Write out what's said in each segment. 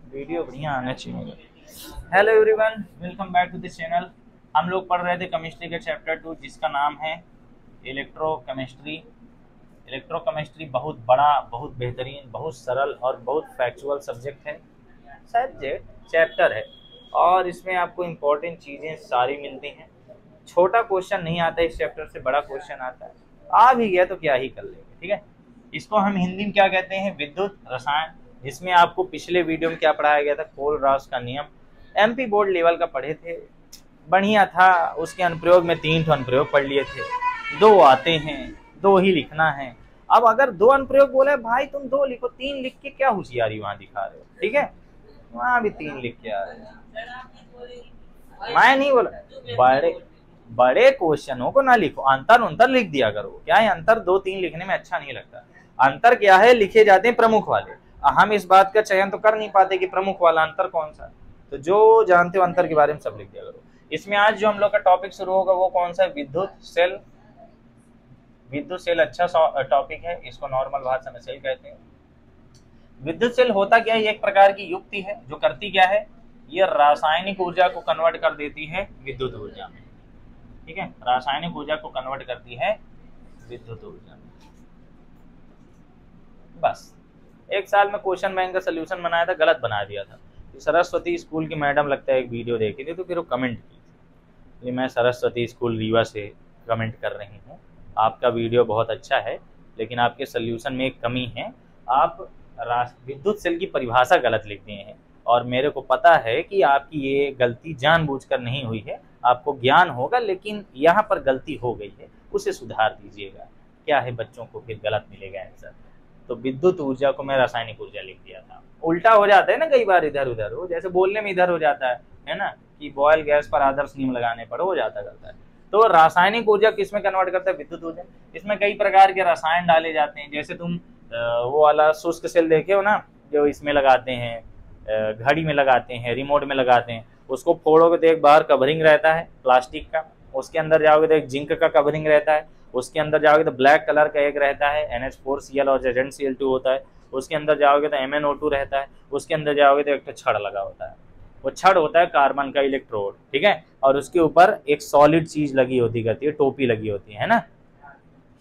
Video बढ़िया आना चाहिए। Hello everyone, welcome back to the channel. हम लोग पढ़ रहे थे केमिस्ट्री के चैप्टर 2 जिसका नाम है इलेक्ट्रोकेमिस्ट्री। इलेक्ट्रोकेमिस्ट्री बहुत बड़ा, बहुत बेहतरीन, बहुत सरल और बहुत फैक्चुअल सब्जेक्ट है, सब्जेक्ट चैप्टर है। और इसमें आपको इम्पोर्टेंट चीज़ें सारी मिलती हैं। छोटा क्वेश्चन नहीं आता इस चैप्टर से, बड़ा क्वेश्चन आता है। आ भी गया तो क्या ही कर लेंगे, ठीक है। इसको हम हिंदी में क्या कहते हैं? विद्युत रसायन। जिसमें आपको पिछले वीडियो में क्या पढ़ाया गया था? कोलरास का नियम, एमपी बोर्ड लेवल का पढ़े थे, बढ़िया था। उसके अनुप्रयोग में 3 अनुप्रयोग पढ़ लिए थे। 2 आते हैं, 2 ही लिखना है। अब अगर 2 अनुप्रयोग बोले भाई तुम 2 लिखो, 3 लिख के क्या होशियारी वहां दिखा रहे हो, ठीक है। वहां भी 3 लिख के आ रहे हो। मैं नहीं बोला बड़े बड़े क्वेश्चनों को ना लिखो, अंतर अंतर लिख दिया करो। क्या है अंतर? 2-3 लिखने में अच्छा नहीं लगता। अंतर क्या है? लिखे जाते हैं प्रमुख वाले। हम इस बात का चयन तो कर नहीं पाते कि प्रमुख वाला अंतर कौन सा। तो जो जानते हो अंतर के बारे में सब लिख दिया करो। इसमें आज जो हम लोग का टॉपिक शुरू होगा वो कौन सा है? विद्युत सेल। विद्युत सेल अच्छा टॉपिक है, इसको नॉर्मल भाषा में सेल कहते हैं। विद्युत सेल होता क्या है? एक प्रकार की युक्ति है जो करती क्या है? ये रासायनिक ऊर्जा को कन्वर्ट कर देती है विद्युत ऊर्जा में, ठीक है। रासायनिक ऊर्जा को कन्वर्ट करती है विद्युत ऊर्जा में। बस एक साल में क्वेश्चन बैंक का सोल्यूशन बनाया था, गलत बना दिया था। सरस्वती स्कूल की मैडम लगता है एक वीडियो देखी थी, तो फिर वो कमेंट की थी। मैं सरस्वती स्कूल रीवा से कमेंट कर रही हूँ, आपका वीडियो बहुत अच्छा है लेकिन आपके सोल्यूशन में एक कमी है। आप विद्युत सेल की परिभाषा गलत लिख दिए हैं, और मेरे को पता है कि आपकी ये गलती जानबूझकर नहीं हुई है, आपको ज्ञान होगा, लेकिन यहाँ पर गलती हो गई है, उसे सुधार दीजिएगा। क्या है, बच्चों को फिर गलत मिलेगा आंसर। तो विद्युत ऊर्जा को मैं रासायनिक ऊर्जा लिख दिया था। उल्टा हो जाता है ना कई बार, इधर उधर हो, जैसे बोलने में इधर हो जाता है ना, कि बॉयल गैस पर आदर्श नियम लगाने पर हो जाता करता है। तो रासायनिक ऊर्जा किस में कन्वर्ट करता है? विद्युत ऊर्जा। इसमें कई प्रकार के रसायन डाले जाते हैं। जैसे तुम वो वाला शुष्क सेल देखे हो ना, जो इसमें लगाते हैं, घड़ी में लगाते हैं, रिमोट में लगाते हैं। उसको फोड़ोगे तो एक बाहर कवरिंग रहता है प्लास्टिक का, उसके अंदर जाओगे तो एक जिंक का कवरिंग रहता है, उसके अंदर जाओगे तो ब्लैक कलर का एक रहता है NH4Cl और ZnCl2 होता है, उसके अंदर जाओगे तो MnO2 रहता है, उसके अंदर जाओगे तो एक छड़ लगा होता है। वो छड़ होता है कार्बन का इलेक्ट्रोड, ठीक है। और उसके ऊपर एक सॉलिड चीज लगी होती करती है, टोपी लगी होती है ना,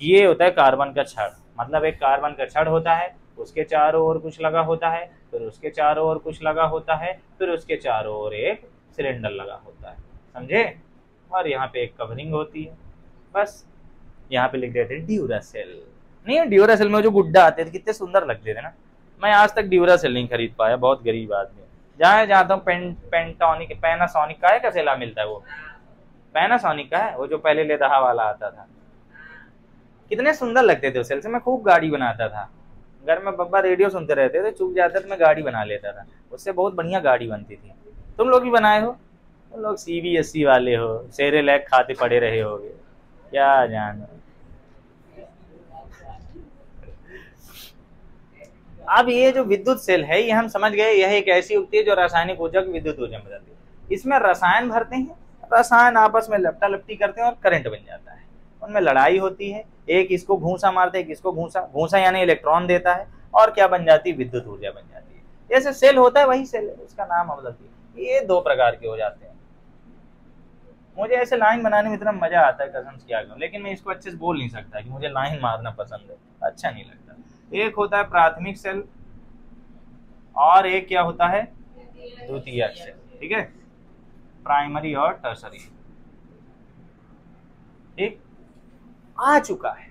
ये होता है कार्बन का छड़। मतलब एक कार्बन का छड़ होता है, उसके चारों ओर कुछ लगा होता है, फिर उसके चारों ओर कुछ लगा होता है, फिर उसके चारों ओर एक सिलेंडर लगा होता है, समझे। और यहाँ पे एक कवरिंग होती है। बस यहाँ पे लिख देते हैं ड्यूरासेल। नहीं, ड्यूरासेल में जो गुड्डा आते थे कितने सुंदर लगते थे ना। मैं आज तक ड्यूरासेल नहीं खरीद पाया, बहुत गरीब आदमी। जहाँ जाता हूँ पेंटोनिक, पैनासोनिक का है का सेला मिलता है, वो पैनासोनिक का है, वो जो पहले लेदहा वाला आता था। कितने सुंदर लगते थे उस सेल से। मैं खूब गाड़ी बनाता था, घर में पापा रेडियो सुनते रहते थे, चुप जाते थे, मैं गाड़ी बना लेता था उससे। बहुत बढ़िया गाड़ी बनती थी। तुम लोग भी बनाए हो? तुम लोग CBSE वाले हो, सेरेलैक खाते पड़े रहे होगे, क्या जानो। अब ये जो विद्युत सेल है, ये हम समझ गए, यह एक ऐसी युक्ति है जो रासायनिक ऊर्जा को विद्युत ऊर्जा में बदलती है। इसमें रसायन भरते हैं, रसायन आपस में लपटा लपटी करते हैं और करंट बन जाता है। उनमें लड़ाई होती है, एक इसको घूसा मारते हैं, एक इसको घूसा, घूसा यानी इलेक्ट्रॉन देता है, और क्या बन जाती है? विद्युत ऊर्जा बन जाती है। जैसे सेल होता है वही सेल है, उसका नाम बदलती है। ये 2 प्रकार के हो जाते हैं। मुझे ऐसे लाइन बनाने में इतना मजा आता है, कसम से क्या कहूं, लेकिन मैं इसको अच्छे से बोल नहीं सकता कि मुझे लाइन मारना पसंद है, अच्छा नहीं लगता। एक होता है प्राथमिक सेल, और एक क्या होता है? द्वितीयक सेल, ठीक है। प्राइमरी और टर्सरी, ठीक। आ चुका है,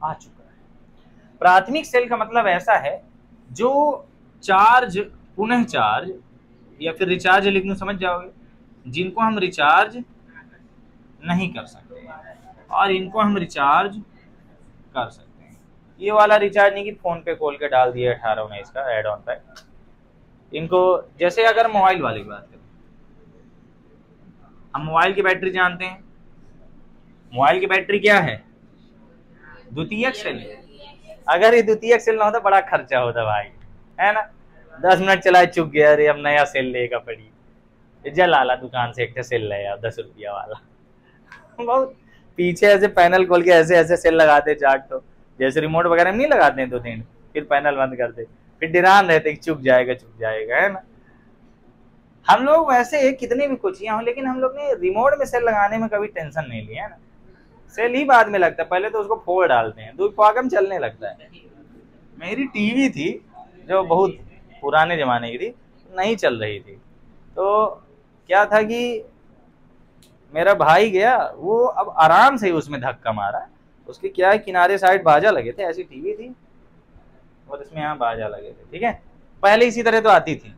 आ चुका है। प्राथमिक सेल का मतलब ऐसा है जो चार्ज, पुनः चार्ज या फिर रिचार्ज लिख दूं, समझ जाओगे, जिनको हम रिचार्ज नहीं कर सकते और इनको हम रिचार्ज कर सकते हैं। ये वाला रिचार्ज नहीं कि फोन पे खोल के डाल दिया 18-19 का एड ऑन पैक। इनको, जैसे अगर मोबाइल वाले की बात करें, हम मोबाइल की बैटरी जानते हैं। मोबाइल की बैटरी क्या है? द्वितीयक सेल है। अगर ये द्वितीयक सेल ना होता बड़ा खर्चा होता भाई, है ना। 10 मिनट चलाए चुक गया, अरे अब नया सेल लेगा पड़ी, जल आला दुकान से एक सेल लाया 10 रुपया वाला। बहुत पीछे ऐसे पैनल खोल के ऐसे ऐसे सेल लगाते 4 तो, जैसे रिमोट वगैरह में नहीं लगाते हैं 2-3, फिर पैनल बंद करते, फिर डिरान रहते कि चुक जाएगा, है ना। हम लोग वैसे कितनी भी कोचियां हो, लेकिन हम लोग ने रिमोट में सेल लगाने में कभी टेंशन नहीं लिया, है ना। सेल ही बाद में लगता है, पहले तो उसको फोड़ डालते हैं, दूध पाकम चलने लगता है। मेरी टीवी थी जो बहुत पुराने जमाने की थी, नहीं चल रही थी, तो क्या था कि मेरा भाई गया, वो अब आराम से ही उसमें धक्का मारा। उसके क्या है, किनारे साइड बाजा लगे थे, ऐसी टीवी थी और इसमें यहाँ बाजा लगे थे, ठीक है। पहले इसी तरह तो आती थी,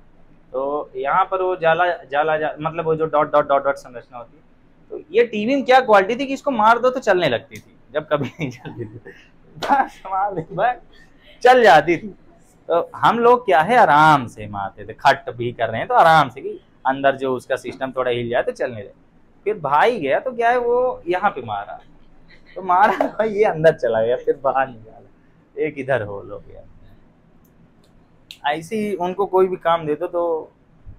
तो यहाँ पर वो मतलब वो जो डॉट डॉट डॉट डॉट संरचना होती है, तो ये टीवी में क्या क्वालिटी थी कि इसको मार दो तो चलने लगती थी, जब कभी नहीं चलती थी बस चल जाती थी। तो हम लोग क्या है, आराम से मारते थे, खट भी कर रहे हैं तो आराम से कि अंदर जो उसका सिस्टम थोड़ा हिल जाए तो चलने लगे। फिर भाई गया तो क्या है, वो यहाँ पे मारा, तो मारा भाई ये अंदर चला गया, फिर बाहर निकाला, एक इधर होल हो गया। ऐसे ही उनको कोई भी काम दे दो तो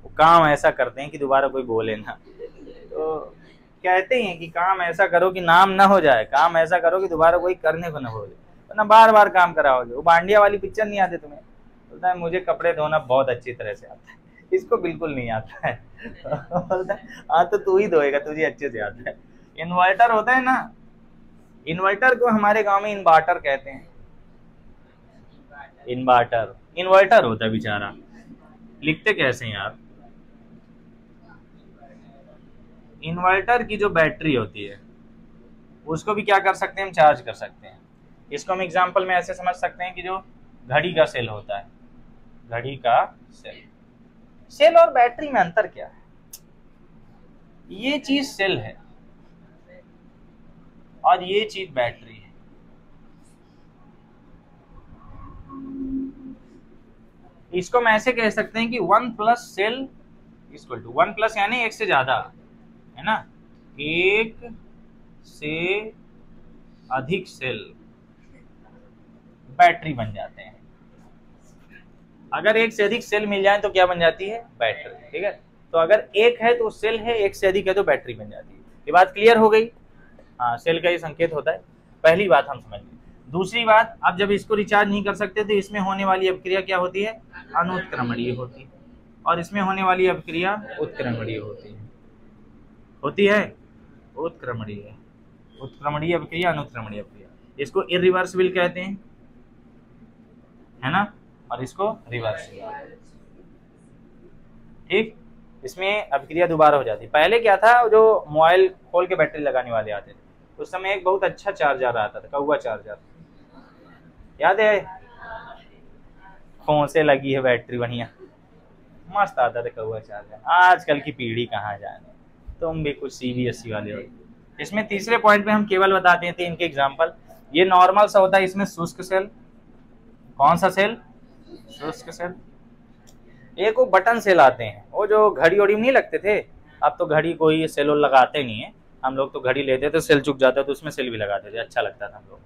वो काम ऐसा करते हैं कि दोबारा कोई बोले ना। तो कहते हैं कि काम ऐसा करो कि नाम ना हो जाए, काम ऐसा करो कि दोबारा कोई करने को ना बोले, तो ना बार बार काम कराओगे। वो बांडिया वाली पिक्चर नहीं आती तुम्हें, बोलता है मुझे कपड़े धोना बहुत अच्छी तरह से आता है, इसको बिल्कुल नहीं आता है बोलता है हाँ तो तू ही धोएगा, तुझे अच्छे से आता है। इन्वर्टर होता है ना, इन्वर्टर को हमारे गांव में इन्वर्टर कहते हैं। इन्वर्टर होता है बेचारा, लिखते कैसे हैं यार। इन्वर्टर की जो बैटरी होती है उसको भी क्या कर सकते हैं, हम चार्ज कर सकते हैं। इसको हम एग्जांपल में ऐसे समझ सकते हैं कि जो घड़ी का सेल होता है, घड़ी का सेल और बैटरी में अंतर क्या है। ये चीज सेल है और ये चीज बैटरी है। इसको हम ऐसे कह सकते हैं कि 1 plus cell equal to 1 plus यानी एक से ज्यादा, है ना, एक से अधिक सेल बैटरी बन जाते हैं। अगर एक से अधिक सेल मिल जाए तो क्या बन जाती है, बैटरी, ठीक है। तो अगर एक है तो सेल है, एक से अधिक है तो बैटरी बन जाती है। ये बात क्लियर हो गई। हाँ, सेल का ये संकेत होता है, पहली बात हम समझ गए। दूसरी बात, अब जब इसको रिचार्ज नहीं कर सकते तो इसमें होने वाली अभिक्रिया क्या होती है, अनुत्क्रमणीय होती है, और इसमें होने वाली अभिक्रिया उत्क्रमणीय होती है, उत्क्रमणीय, उत्क्रमणीय अभिक्रिया, अनुत्क्रमणीय अभिक्रिया। इसको इरिवर्सिबल कहते हैं, है ना, और इसको रिवर्सिबल, ठीक। इसमें अभिक्रिया दोबारा हो जाती है। पहले क्या था, जो मोबाइल खोल के बैटरी लगाने वाले आते थे, उस समय एक बहुत अच्छा चार्जर आता था, कौवा चार्जर, याद है, खोसे लगी है बैटरी, बढ़िया मस्त आता था कौवा चार्जर। आजकल की पीढ़ी कहाँ जाने, तुम भी कुछ CBSE वाले हो। इसमें तीसरे पॉइंट में हम केवल बताते थे इनके एग्जाम्पल। ये नॉर्मल सा होता है, इसमें शुष्क सेल, कौन सा सेल, शुष्क सेल। एक वो बटन सेल आते हैं, वो जो घड़ी ओड़ी में नहीं लगते थे, अब तो घड़ी कोई सेल लगाते नहीं है। हम लोग तो घड़ी लेते थे, सेल चुक जाता तो उसमें सेल भी लगाते थे, अच्छा लगता था हम लोग।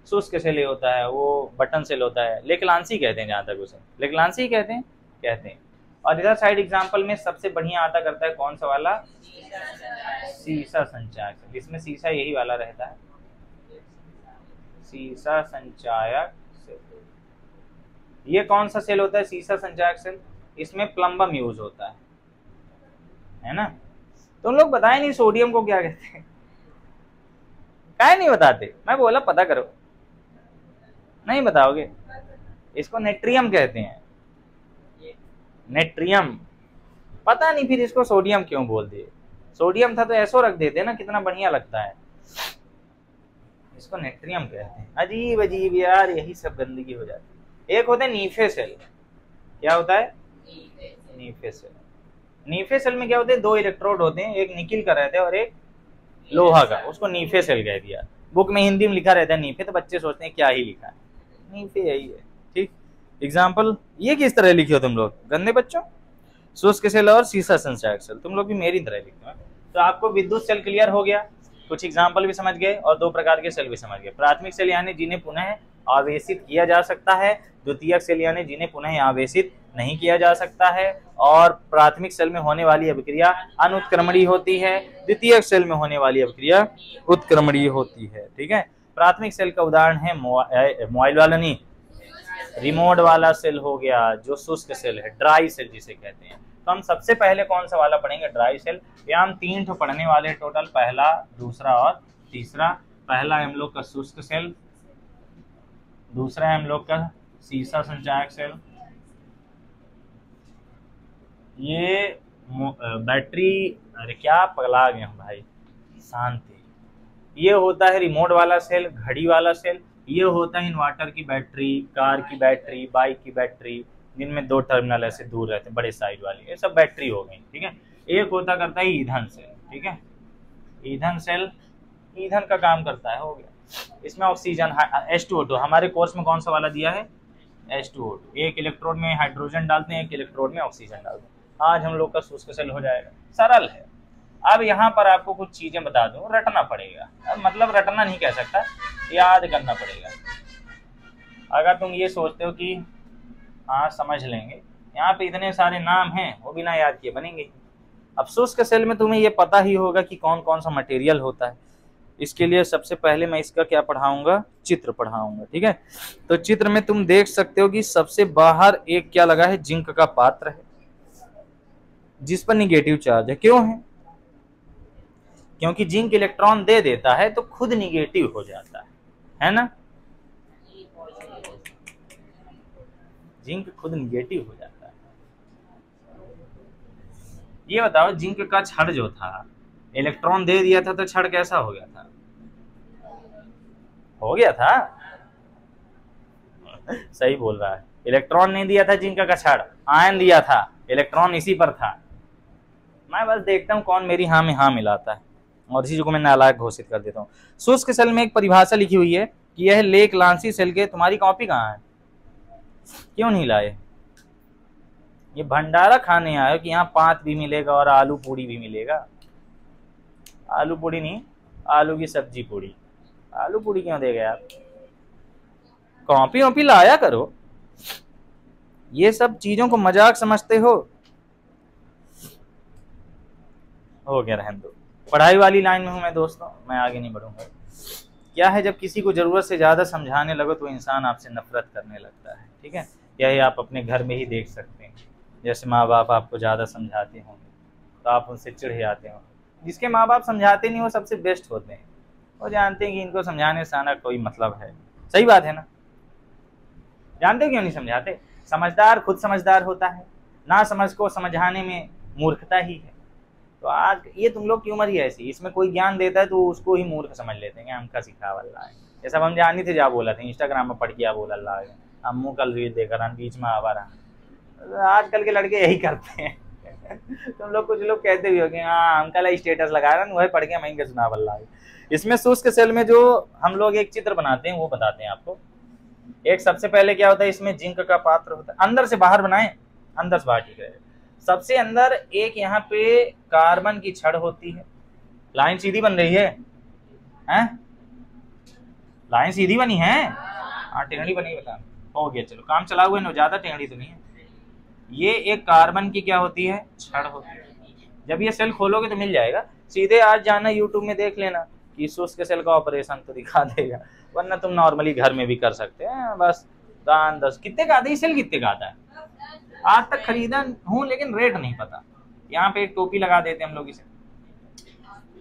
शुष्क सेल होता है, वो बटन सेल होता है, लेकलांसी कहते हैं, जहाँ तक उसे लेकलांसी कहते हैं। और इधर साइड एग्जाम्पल में सबसे बढ़िया आता करता है कौन सा वाला, सीसा संचायक सेल। इसमें सीसा यही वाला रहता है, सीसा संचायक सेल। ये कौन सा सेल होता है, सीसा संचायक सेल। इसमें प्लम्बम यूज होता है ना। तुम लोग बताए नहीं सोडियम को क्या कहते हैं, काहे नहीं बताते, मैं बोला पता करो, नहीं बताओगे। इसको नेट्रियम कहते हैं, नेट्रियम। पता नहीं फिर इसको सोडियम क्यों बोल दिए, सोडियम था तो ऐसो रख देते ना, कितना बढ़िया लगता है। इसको नेट्रियम कहते हैं। अजीब अजीब यार, यही सब गंदगी हो जाती है। एक होता है नीफे सेल, क्या होता है, नीफे सेल। नीफे सेल में क्या होते हैं, 2 इलेक्ट्रोड होते हैं, एक निकिल का रहता है और एक लोहा का, उसको नीफे सेल कह दिया। बुक में हिंदी में लिखा रहता है नीफे, तो बच्चे सोचते हैं क्या ही लिखा है, नीफे यही है, ठीक। एग्जाम्पल ये किस तरह लिखे हो तुम लोग, गंदे बच्चों। शुष्क सेल और सीसा संचायक सेल, तुम लोग भी मेरी तरह लिखते हो। तो आपको विद्युत सेल क्लियर हो गया, कुछ एग्जाम्पल भी समझ गए और 2 प्रकार के सेल भी समझ गए। प्राथमिक सेल यानी जिन्हें पुनः आवेशित किया जा सकता है, द्वितीयक सेल यानी जिन्हें पुनः आवेशित नहीं किया जा सकता है, और प्राथमिक सेल में होने वाली अभिक्रिया अनुत्क्रमणीय होती है, द्वितीयक सेल में होने वाली अभिक्रिया उत्क्रमणीय होती है, ठीक है। प्राथमिक सेल का उदाहरण है मोबाइल वाला नहीं, रिमोट वाला सेल हो गया, जो शुष्क सेल है, ड्राई सेल जिसे कहते हैं। तो हम सबसे पहले कौन सा वाला पढ़ेंगे? Dry cell. या हम 3 ठो पढ़ने वाले टोटल, पहला, दूसरा और तीसरा। पहला है हम लोग का शुष्क सेल, दूसरा है हम लोग का सीसा संचायक सेल, ये बैटरी, अरे क्या पगला गए हम भाई, शांति। ये होता है रिमोट वाला सेल, घड़ी वाला सेल। ये होता है इन्वर्टर की बैटरी, कार की बैटरी, बाइक की बैटरी, जिनमें 2 टर्मिनल ऐसे दूर रहते हैं, बड़े साइज वाली, ये सब बैटरी हो गई, ठीक है। एक होता करता है ईंधन सेल, ठीक है। ईंधन सेल ईंधन का काम करता है, हो गया। इसमें ऑक्सीजन H2O2, हमारे कोर्स में कौन सा वाला दिया है? H2O2। एक इलेक्ट्रोड में हाइड्रोजन डालते हैं, एक इलेक्ट्रोड में ऑक्सीजन डालते हैं। आज हम लोग का शुष्क सेल हो जाएगा, सरल है। अब यहाँ पर आपको कुछ चीजें बता दूं, रटना पड़ेगा, मतलब रटना नहीं कह सकता, याद करना पड़ेगा। अगर तुम ये सोचते हो कि हाँ समझ लेंगे, यहाँ पे इतने सारे नाम हैं, वो बिना याद किए बनेंगे। अब शुष्क सेल में तुम्हें ये पता ही होगा कि कौन कौन सा मटेरियल होता है। इसके लिए सबसे पहले मैं इसका क्या पढ़ाऊंगा? चित्र पढ़ाऊंगा, ठीक है। तो चित्र में तुम देख सकते हो कि सबसे बाहर एक क्या लगा है? जिंक का पात्र है, जिस पर निगेटिव चार्ज है। क्यों है? क्योंकि जिंक इलेक्ट्रॉन दे देता है तो खुद निगेटिव हो जाता है ना। जिंक खुद निगेटिव हो जाता है। ये बताओ, जिंक का छड़ जो था, इलेक्ट्रॉन दे दिया था तो छड़ कैसा हो गया था? हो गया था, सही बोल रहा है। इलेक्ट्रॉन नहीं दिया था जिंक का छड़, आयन दिया था, इलेक्ट्रॉन इसी पर था। मैं बस देखता हूं कौन मेरी हाँ में हाँ मिलाता है, और इसी को मैं नालायक घोषित कर देता हूँ। शुष्क सेल में एक परिभाषा लिखी हुई है कि यह लेक लांसी सेल के, तुम्हारी कॉपी कहाँ है? क्यों नहीं लाए? ये भंडारा खाने आए कि यहाँ पात भी मिलेगा और आलू पूड़ी भी मिलेगा। आलू पूड़ी नहीं, आलू की सब्जी पूड़ी। आलू पूड़ी क्यों दे गए आप? कॉपी वॉपी लाया करो। ये सब चीजों को मजाक समझते हो गया, रहने दो। पढ़ाई वाली लाइन में हूं मैं दोस्तों, मैं आगे नहीं बढ़ूंगा। क्या है, जब किसी को जरूरत से ज्यादा समझाने लगो तो इंसान आपसे नफरत करने लगता है, ठीक है। यही आप अपने घर में ही देख सकते हैं। जैसे माँ बाप आपको ज्यादा समझाते होंगे तो आप उनसे चिढ़ जाते हो। जिसके माँ बाप समझाते नहीं वो सबसे बेस्ट होते हैं, वो जानते हैं कि इनको समझाने से आना कोई मतलब है। सही बात है ना? जानते क्यों नहीं समझाते? समझदार खुद समझदार होता है, ना समझ को समझाने में मूर्खता ही है। तो आज ये तुम लोग की उम्र ही ऐसी, इसमें कोई ज्ञान देता है तो उसको ही मूर्ख समझ लेते हैं, हमका सिखा वाला है। ये सब हम जानी थे, जा बोला थे इंस्टाग्राम में पढ़ के बोला अल्लाह है, हम मुँह कल रील देकर बीच में आवा रहा। आजकल के लड़के यही करते हैं। तुम लोग कुछ लोग कहते भी हो कि हाँ हम कल स्टेटस लगा रहा वही पढ़ के मैं के सुना वाला है। इसमें शुष्क सेल में जो हम लोग एक चित्र बनाते हैं वो बताते हैं आपको। एक सबसे पहले क्या होता है, इसमें जिंक का पात्र होता है। अंदर से बाहर बनाए, अंदर से बाहर, ठीक है। सबसे अंदर एक यहाँ पे कार्बन की छड़ होती है। लाइन सीधी बन रही है, हैं? लाइन सीधी बनी है? हाँ टेढ़ी बनी, बता हो गया, चलो काम चला हुआ है, ज्यादा टेढ़ी तो नहीं है। ये एक कार्बन की क्या होती है? छड़ होती है। जब ये सेल खोलोगे तो मिल जाएगा, सीधे आज जाना यूट्यूब में देख लेना कि शुष्क सेल का ऑपरेशन तो दिखा देगा, वरना तुम नॉर्मली घर में भी कर सकते हैं। बस दान 10 कितने का आता है सेल, कितने का आता है? आज तक खरीदा हूं लेकिन रेट नहीं पता। यहाँ पे एक टोपी लगा देते हम लोग इसे।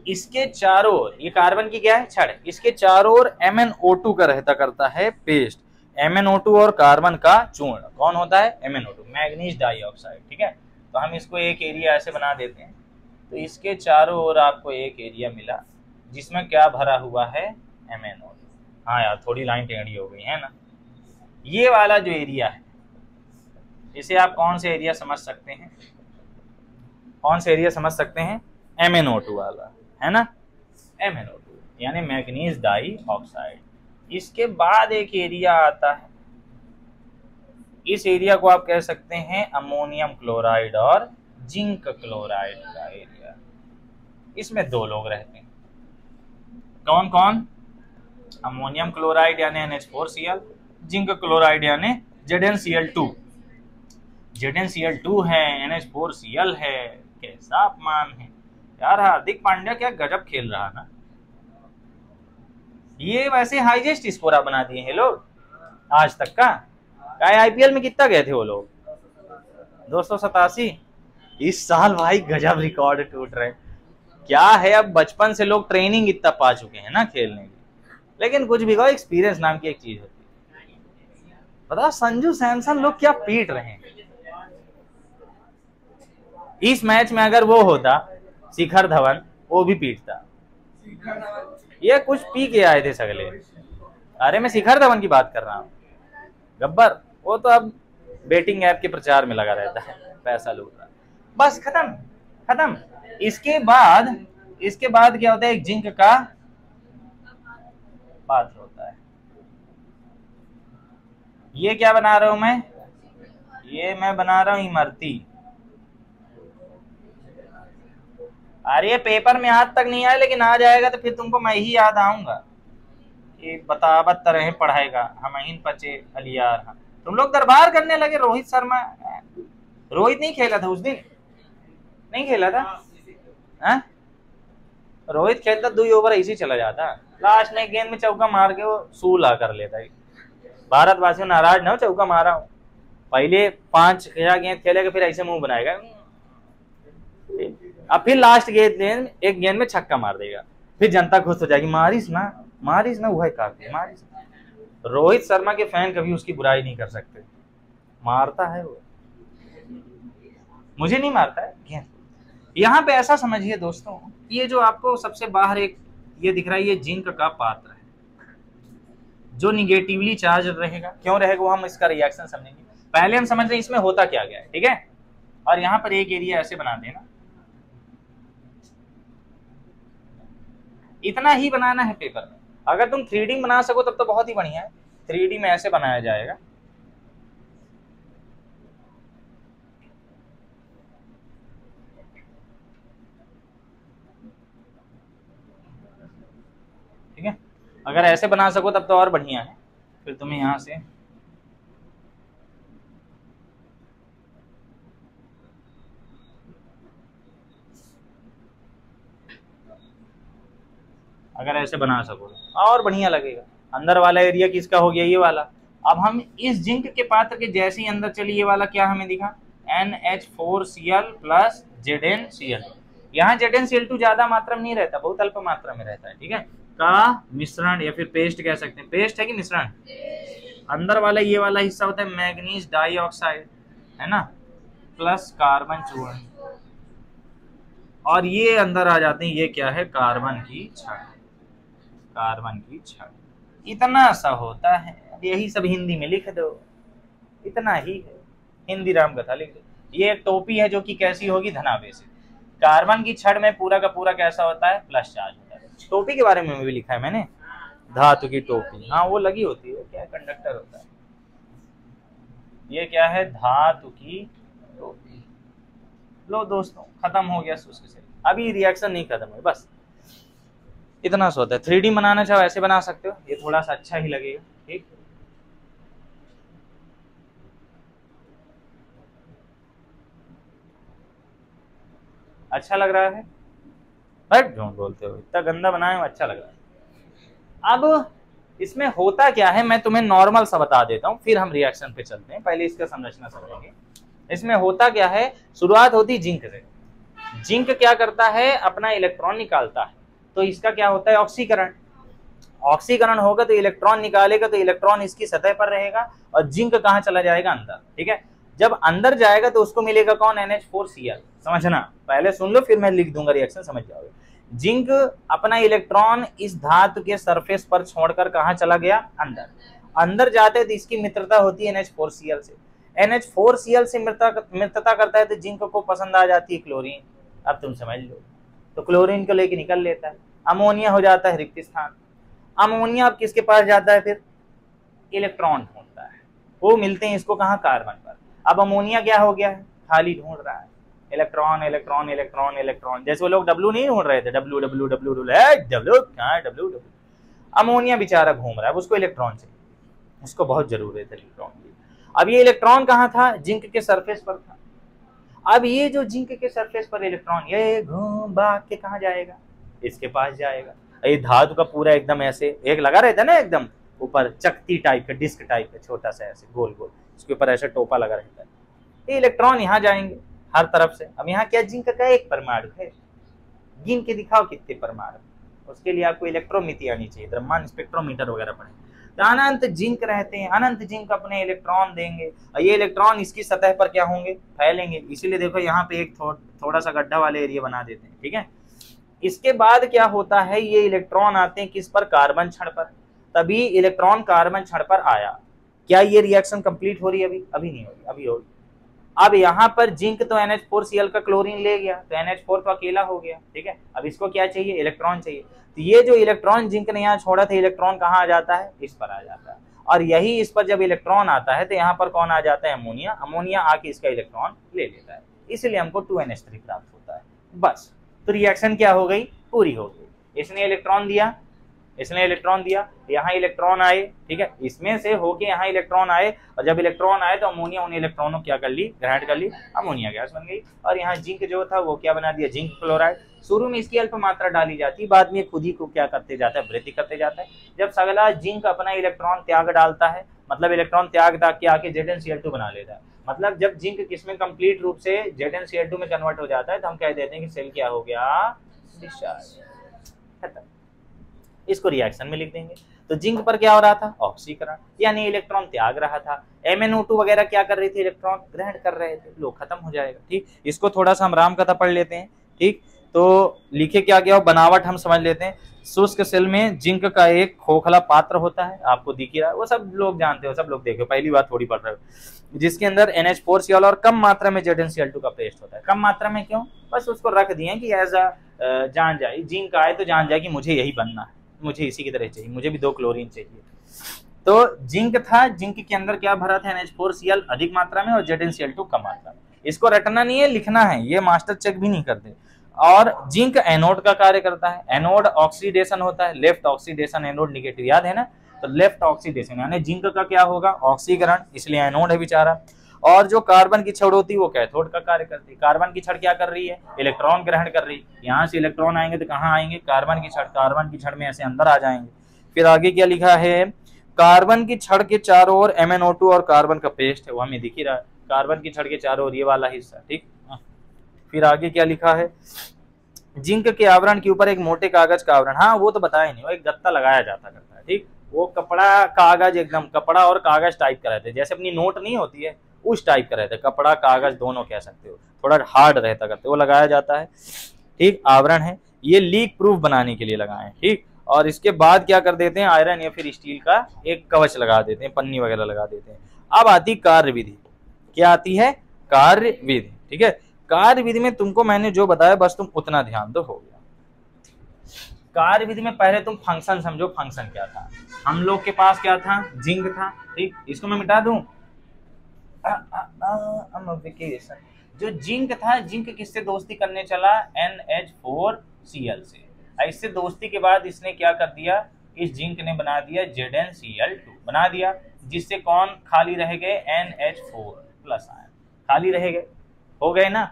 इसके चारों ओर, ये कार्बन की क्या है? छड़। इसके चारों ओर MnO2 का रहता करता है पेस्ट। MnO2 और कार्बन का चूर्ण कौन होता है? MnO2, मैग्नीज डाइऑक्साइड, ठीक है। तो हम इसको एक एरिया ऐसे बना देते हैं। तो इसके चारों ओर आपको एक एरिया मिला जिसमें क्या भरा हुआ है? MnO2। हाँ यार थोड़ी लाइन टेढ़ी हो गई है ना। ये वाला जो एरिया है इसे आप कौन से एरिया समझ सकते हैं? कौन से एरिया समझ सकते हैं? MnO2 वाला, है ना। MnO2 यानी मैग्नीज डाइऑक्साइड। इसके बाद एक एरिया आता है, इस एरिया को आप कह सकते हैं अमोनियम क्लोराइड और जिंक क्लोराइड का एरिया। इसमें 2 लोग रहते हैं। कौन कौन? अमोनियम क्लोराइड यानी NH4Cl, जिंक क्लोराइड यानी ZnCl2। ZnCl2 है, NH4Cl है, कैसा अपमान है यार। हार्दिक पांड्या क्या गजब खेल रहा ना। ये वैसे हाईएस्ट स्कोर बना दिए हैं लोग आज तक का। आईपीएल में कितना गए थे वो लोग? 287। इस साल भाई गजब रिकॉर्ड टूट रहे। क्या है, अब बचपन से लोग ट्रेनिंग इतना पा चुके हैं ना खेलने की, लेकिन कुछ भी कहो, एक्सपीरियंस नाम की एक चीज होती है। पता संजू सैमसन लोग क्या पीट रहे हैं इस मैच में। अगर वो होता शिखर धवन, वो भी पीटता। ये कुछ पी के आए थे सगले। अरे मैं शिखर धवन की बात कर रहा हूँ। गब्बर वो तो अब बेटिंग ऐप के प्रचार में लगा रहता है, पैसा लूट रहा है। बस खत्म खत्म। इसके बाद क्या होता है, एक जिंक का पात्र होता है। ये क्या बना रहा हूं मैं? ये मैं बना रहा हूं इमरती। अरे पेपर में आज तक नहीं आया, लेकिन आ जाएगा तो फिर तुमको मैं ही याद आऊंगा कि बतावत तरह पढ़ाएगा हमहीन पचे अलियार। तुम लोग दरबार करने लगे। रोहित शर्मा, रोहित नहीं खेला था उस दिन, नहीं खेला था हा? रोहित खेलता 2 ओवर ऐसे चला जाता, लास्ट ने गेंद में चौका मार के वो सूला कर लेता है। भारतवासियों नाराज ना हो, चौका मारा हूं। पहले 5 गेंद खेलेगा, फिर ऐसे मुंह बनाएगा, अब फिर लास्ट गेंद एक गेंद में छक्का मार देगा, फिर जनता खुश हो जाएगी, मारिस ना वह काफी मारिस। रोहित शर्मा के फैन कभी उसकी बुराई नहीं कर सकते। मारता है वो, मुझे नहीं मारता है गेंद। यहाँ पे ऐसा समझिए दोस्तों, ये जो आपको सबसे बाहर एक ये दिख रहा है, ये जिंक का पात्र है जो निगेटिवली चार्ज रहेगा। क्यों रहेगा वो हम इसका रिएक्शन समझेंगे। पहले हम समझ रहे हैं इसमें होता क्या गया है, ठीक है। और यहाँ पर एक एरिया ऐसे बना देना, इतना ही बनाना है पेपर में। अगर तुम 3D बना सको तब तो बहुत ही बढ़िया है। 3D में ऐसे बनाया जाएगा, ठीक है। अगर ऐसे बना सको तब तो और बढ़िया है। फिर तुम्हें यहां से अगर ऐसे बना सको और बढ़िया लगेगा। अंदर वाला एरिया किसका हो गया, ये वाला। अब हम इस जिंक के पात्र के जैसे ही अंदर चलिए, ये वाला क्या हमें दिखा, NH4Cl प्लस ZnCl। यहाँ ZnCl2 ज्यादा मात्रा में नहीं रहता, बहुत अल्प मात्रा में रहता है, ठीक है, का मिश्रण या फिर पेस्ट कह सकते हैं। पेस्ट है कि मिश्रण। अंदर वाला ये वाला हिस्सा होता है मैग्नीज डाइऑक्साइड, है ना, प्लस कार्बन चूर्ण, और ये अंदर आ जाते हैं, ये क्या है, कार्बन की छड़। कार्बन की छड़ इतना सा होता है। अब यही सब हिंदी में लिख दो, इतना ही है, हिंदी राम कथा लिख दो। ये एक टोपी है जो कि कैसी होगी, धनावेशी। कार्बन की छड़ में पूरा का पूरा कैसा होता है, प्लस चार्ज होता है। टोपी के बारे में भी लिखा है मैंने, धातु की टोपी, हाँ वो लगी होती है, क्या कंडक्टर होता है। ये क्या है, धातु की टोपी। लो दोस्तों, खत्म हो गया उसके से। अभी रिएक्शन नहीं खत्म है, बस इतना सा होता है। 3D बनाना चाहो ऐसे बना सकते हो, ये थोड़ा सा अच्छा ही लगेगा, ठीक। अच्छा लग रहा है, बट झूठ बोलते हो, इतना गंदा बनाए हो, अच्छा लग रहा है। अब इसमें होता क्या है, मैं तुम्हें नॉर्मल सा बता देता हूँ, फिर हम रिएक्शन पे चलते हैं। पहले इसका संरचना समझेंगे। इसमें होता क्या है, शुरुआत होती जिंक से। जिंक क्या करता है, अपना इलेक्ट्रॉन निकालता है, तो इसका क्या होता है, ऑक्सीकरण। ऑक्सीकरण होगा तो इलेक्ट्रॉन निकालेगा, तो इलेक्ट्रॉन इसकी सतह पर रहेगा और जिंक कहाँ चला जाएगा, अंदर, ठीक है। जब अंदर जाएगा तो उसको मिलेगा कौन, NH4Cl। समझना, पहले सुन लो फिर मैं लिख दूंगा, रिएक्शन समझ जाओगे। जिंक अपना इलेक्ट्रॉन इस धातु के सरफेस पर छोड़कर कहाँ चला गया, अंदर। अंदर जाते तो इसकी मित्रता होती है NH4Cl से। NH4Cl से मित्रता करता है तो जिंक को पसंद आ जाती है क्लोरीन। अब तुम समझ लो, तो क्लोरीन को लेके निकल लेता है, अमोनिया हो जाता है रिक्त स्थान। अमोनिया अब किसके पास जाता है, फिर इलेक्ट्रॉन ढूंढता है, वो मिलते हैं इसको कहाँ, कार्बन पर। अब अमोनिया क्या हो गया है, खाली ढूंढ रहा है, इलेक्ट्रॉन इलेक्ट्रॉन इलेक्ट्रॉन इलेक्ट्रॉन। जैसे वो लोग डब्लू नहीं ढूंढ रहे थे, डब्लू डब्लू डब्लू डब्लू कहाँ है, डब्लू डब्लू। अमोनिया बेचारा घूम रहा है, उसको इलेक्ट्रॉन चाहिए, उसको बहुत जरूरत है इलेक्ट्रॉन की। अब ये इलेक्ट्रॉन कहाँ था, जिंक के सरफेस पर था। अब ये जो जिंक के सरफेस पर इलेक्ट्रॉन, ये घूम भाग के कहाँ जाएगा, इसके पास जाएगा। ये धातु का पूरा एकदम ऐसे एक लगा रहता है ना, एकदम ऊपर चकती टाइप का, डिस्क टाइप का, छोटा सा ऐसे गोल गोल उसके ऊपर ऐसे टोपा लगा रहता है। ये इलेक्ट्रॉन यहाँ जाएंगे हर तरफ से। अब यहाँ क्या जिंक का एक परमाणु है, गिन के दिखाओ कितने परमाणु। उसके लिए आपको इलेक्ट्रोमिति आनी चाहिए, द्रव्यमान स्पेक्ट्रोमीटर वगैरह पढ़े। तो अनंत जिंक रहते हैं, अनंत जिंक अपने इलेक्ट्रॉन देंगे और ये इलेक्ट्रॉन इसकी सतह पर क्या होंगे, फैलेंगे। इसीलिए देखो यहाँ पे एक थोड़ा सा गड्ढा वाले एरिया बना देते हैं, ठीक है। इसके बाद क्या होता है, ये इलेक्ट्रॉन आते हैं किस पर, कार्बन छड़ पर। तभी इलेक्ट्रॉन कार्बन छड़ पर आया। क्या ये रिएक्शन कंप्लीट हो रही है अभी? अभी नहीं हो रही, अभी होगी। अब यहाँ पर जिंक तो NH4Cl का क्लोरीन ले गया, तो NH4 तो अकेला हो गया, ठीक है। अब इसको क्या चाहिए, इलेक्ट्रॉन चाहिए। तो ये जो इलेक्ट्रॉन जिंक ने यहाँ छोड़ा था, इलेक्ट्रॉन कहाँ आ जाता है, इस पर आ जाता है। और यही इस पर जब इलेक्ट्रॉन आता है तो यहाँ पर कौन आ जाता है, अमोनिया। अमोनिया आके इसका इलेक्ट्रॉन ले लेता है, इसलिए हमको 2NH3 प्राप्त होता है। बस, तो रिएक्शन क्या हो गई, पूरी हो गई। इसने इलेक्ट्रॉन दिया, इसने इलेक्ट्रॉन दिया, यहाँ इलेक्ट्रॉन आए, ठीक है। इसमें से होके यहाँ इलेक्ट्रॉन आए, और जब इलेक्ट्रॉन आए तो अमोनिया उन इलेक्ट्रॉनों क्या कर ली, ग्रहण कर ली, अमोनिया गैस बन गई। और यहाँ जिंक जो था वो क्या बना दिया, जिंक क्लोराइड। शुरू में इसकी अल्प मात्रा डाली जाती है, बाद में खुद ही को क्या करते जाता है, वृद्धि करते जाता है। जब सगला जिंक अपना इलेक्ट्रॉन त्याग डालता है, मतलब इलेक्ट्रॉन त्याग के आके ZnCl2 बना लेता है। मतलब जब जिंक किसमें कंप्लीट रूप से ZnCl2 में कन्वर्ट हो जाता है तो हम कह देते हैं कि सेल क्या हो गया, डिस्चार्ज, खत्म। इसको रिएक्शन में लिख देंगे। तो जिंक पर क्या हो रहा था, ऑक्सीकरण, यानी इलेक्ट्रॉन त्याग रहा था। MnO2 वगैरह क्या कर रही थी, इलेक्ट्रॉन ग्रहण कर रहे थे। लो, खत्म हो जाएगा, ठीक। इसको थोड़ा सा हम राम कथा पढ़ लेते हैं, ठीक। तो लिखे क्या गया, बनावट हम समझ लेते हैं। शुष्क सेल में जिंक का एक खोखला पात्र होता है, आपको दिख ही रहा है, वो सब लोग जानते हो, सब लोग देखो, पहली बार थोड़ी पढ़ रहे हो। जिसके अंदर NH4Cl और कम मात्रा में ZnCl2 का पेस्ट होता है। कम मात्रा में क्यों, बस उसको रख दिए कि एज अ जान जाए, जिंक आए तो जान जाए कि मुझे यही बनना है, मुझे इसी की तरह चाहिए, मुझे भी 2 क्लोरीन चाहिए। तो जिंक था, जिंक के अंदर क्या भरा था, NH4Cl अधिक मात्रा में और ZnCl2 कम मात्रा में। इसको रटना नहीं है, लिखना है, ये मास्टर चेक भी नहीं करते। और जिंक एनोड का कार्य करता है। एनोड ऑक्सीडेशन होता है, लेफ्ट ऑक्सीडेशन, एनोड निगेटिव, याद है ना। तो लेफ्ट ऑक्सीडेशन यानी जिंक का क्या होगा, ऑक्सीकरण, इसलिए एनोड है बेचारा। और जो कार्बन की छड़ होती है वो कैथोड का कार्य करती है। कार्बन की छड़ क्या कर रही है, इलेक्ट्रॉन ग्रहण कर रही है। यहाँ से इलेक्ट्रॉन आएंगे तो कहाँ आएंगे, कार्बन की छड़, कार्बन की छड़ में ऐसे अंदर आ जाएंगे। फिर आगे क्या लिखा है, कार्बन की छड़ के चारों ओर MnO2 और कार्बन का पेस्ट है, वो हमें दिख ही रहा है, कार्बन की छड़ के चारों ओर ये वाला हिस्सा, ठीक। फिर आगे क्या लिखा है, जिंक के आवरण के ऊपर एक मोटे कागज का आवरण, हाँ वो तो बताया नहीं, वो एक गत्ता लगाया जाता करता है, ठीक। वो कपड़ा कागज, एकदम कपड़ा और कागज टाइप का रहता है, जैसे अपनी नोट नहीं होती है उस टाइप का रहता है, कपड़ा कागज दोनों कह सकते हो, थोड़ा हार्ड रहता करते, वो लगाया जाता है, ठीक। आवरण है, ये लीक प्रूफ बनाने के लिए लगाए हैं, ठीक। और इसके बाद क्या कर देते हैं, आयरन या फिर स्टील का एक कवच लगा देते हैं, पन्नी वगैरह लगा देते हैं। अब आती कार्य विधि, क्या आती है, कार्य विधि, ठीक है। कार्य विधि में तुमको मैंने जो बताया बस तुम उतना ध्यान दो, हो गया। कार्य विधि में पहले तुम फंक्शन समझो, फंक्शन क्या था। हम लोग के पास क्या था, जिंक था, ठीक। इसको मैं मिटा दूं, जो जिंक था, जिंक किससे दोस्ती करने चला, NH4Cl से। इससे दोस्ती के बाद इसने क्या कर दिया, इस जिंक ने बना दिया ZnCl2 बना दिया, जिससे कौन खाली रह गए, NH4+ आयन खाली रह गए, हो गए ना।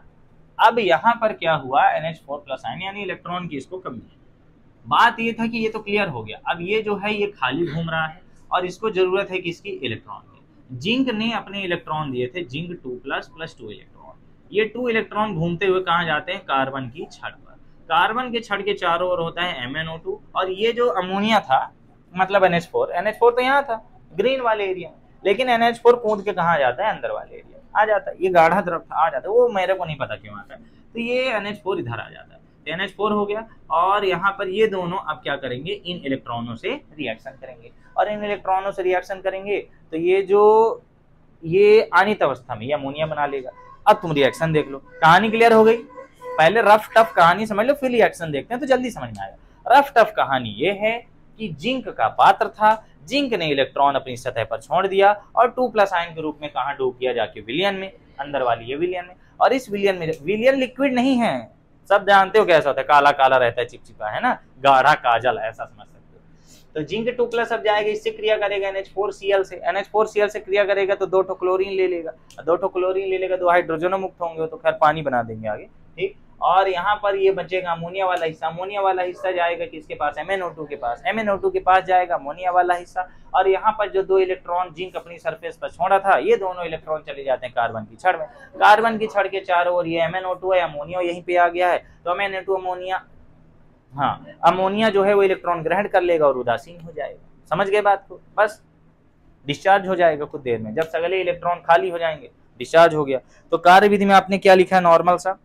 अब यहाँ पर क्या हुआ, NH4+ आयन यानी इलेक्ट्रॉन की इसको कमी है। बात ये था कि ये तो क्लियर हो गया। अब ये जो है ये खाली घूम रहा है और इसको जरूरत है किसकी, इलेक्ट्रॉन की। जिंक ने अपने इलेक्ट्रॉन दिए थे, जिंक 2+ 2 इलेक्ट्रॉन। ये 2 इलेक्ट्रॉन घूमते हुए कहाँ जाते हैं, कार्बन की छड़ पर। कार्बन के छड़ के चारों ओर होता है MnO2, और ये जो अमोनिया था मतलब NH4 तो यहाँ था ग्रीन वाले एरिया, लेकिन NH4 कूद के कहाँ जाता है, अंदर वाले एरिया आ जाता है। ये गाढ़ा तरफ आ जाता है, वो मेरे को नहीं पता क्यों आता है। तो ये NH4 इधर आ जाता है, तो NH4 हो गया। और यहाँ पर ये दोनों अब क्या करेंगे, इन इलेक्ट्रॉनों से रिएक्शन करेंगे, और इन इलेक्ट्रॉनों से रिएक्शन करेंगे तो ये अनित अवस्था में ये अमोनिया बना लेगा। अब तुम रिएक्शन देख लो, कहानी क्लियर हो गई। पहले रफ टफ कहानी समझ लो, फिर रिएक्शन देखते हैं तो जल्दी समझ में आएगा। रफ टफ कहानी ये है कि जिंक का पात्र था, जिंक ने इलेक्ट्रॉन अपनी सतह पर छोड़ दिया और 2+ आयन के रूप में कहाँ डूब गया, जाके विलयन में, अंदर वाली ये विलयन में। और इस विलयन में, विलयन लिक्विड नहीं है, सब जानते हो कैसा होता है, काला काला रहता है, चिपचिपा, है ना, गाढ़ा काजल, ऐसा समझ सकते हो। तो जिंक 2+ अब जाएगा, इससे क्रिया करेगा NH4Cl से, NH4Cl से क्रिया करेगा तो 2 क्लोरीन ले लेगा, 2 क्लोरीन ले लेगा, 2 हाइड्रोजन मुक्त होंगे तो खैर पानी बना देंगे आगे, ठीक। और यहाँ पर ये बचेगा अमोनिया वाला हिस्सा। अमोनिया वाला हिस्सा जाएगा किसके पास, MnO2 के पास। MnO2 के पास जाएगा अमोनिया वाला हिस्सा। और यहाँ पर जो 2 इलेक्ट्रॉन जिंक अपनी सरफेस पर छोड़ा था, ये दोनों इलेक्ट्रॉन चले जाते हैं कार्बन की छड़ में। कार्बन की छड़ के चारों ओर ये MnO2 है, अमोनिया यहीं पे आ गया है, तो MnO2 अमोनिया, हाँ अमोनिया जो है वो इलेक्ट्रॉन ग्रहण कर लेगा और उदासीन हो जाएगा। समझ गए बात को, बस डिस्चार्ज हो जाएगा कुछ देर में। जब सगले इलेक्ट्रॉन खाली हो जाएंगे, डिस्चार्ज हो गया। तो कार्यविधि में आपने क्या लिखा है, नॉर्मल सा।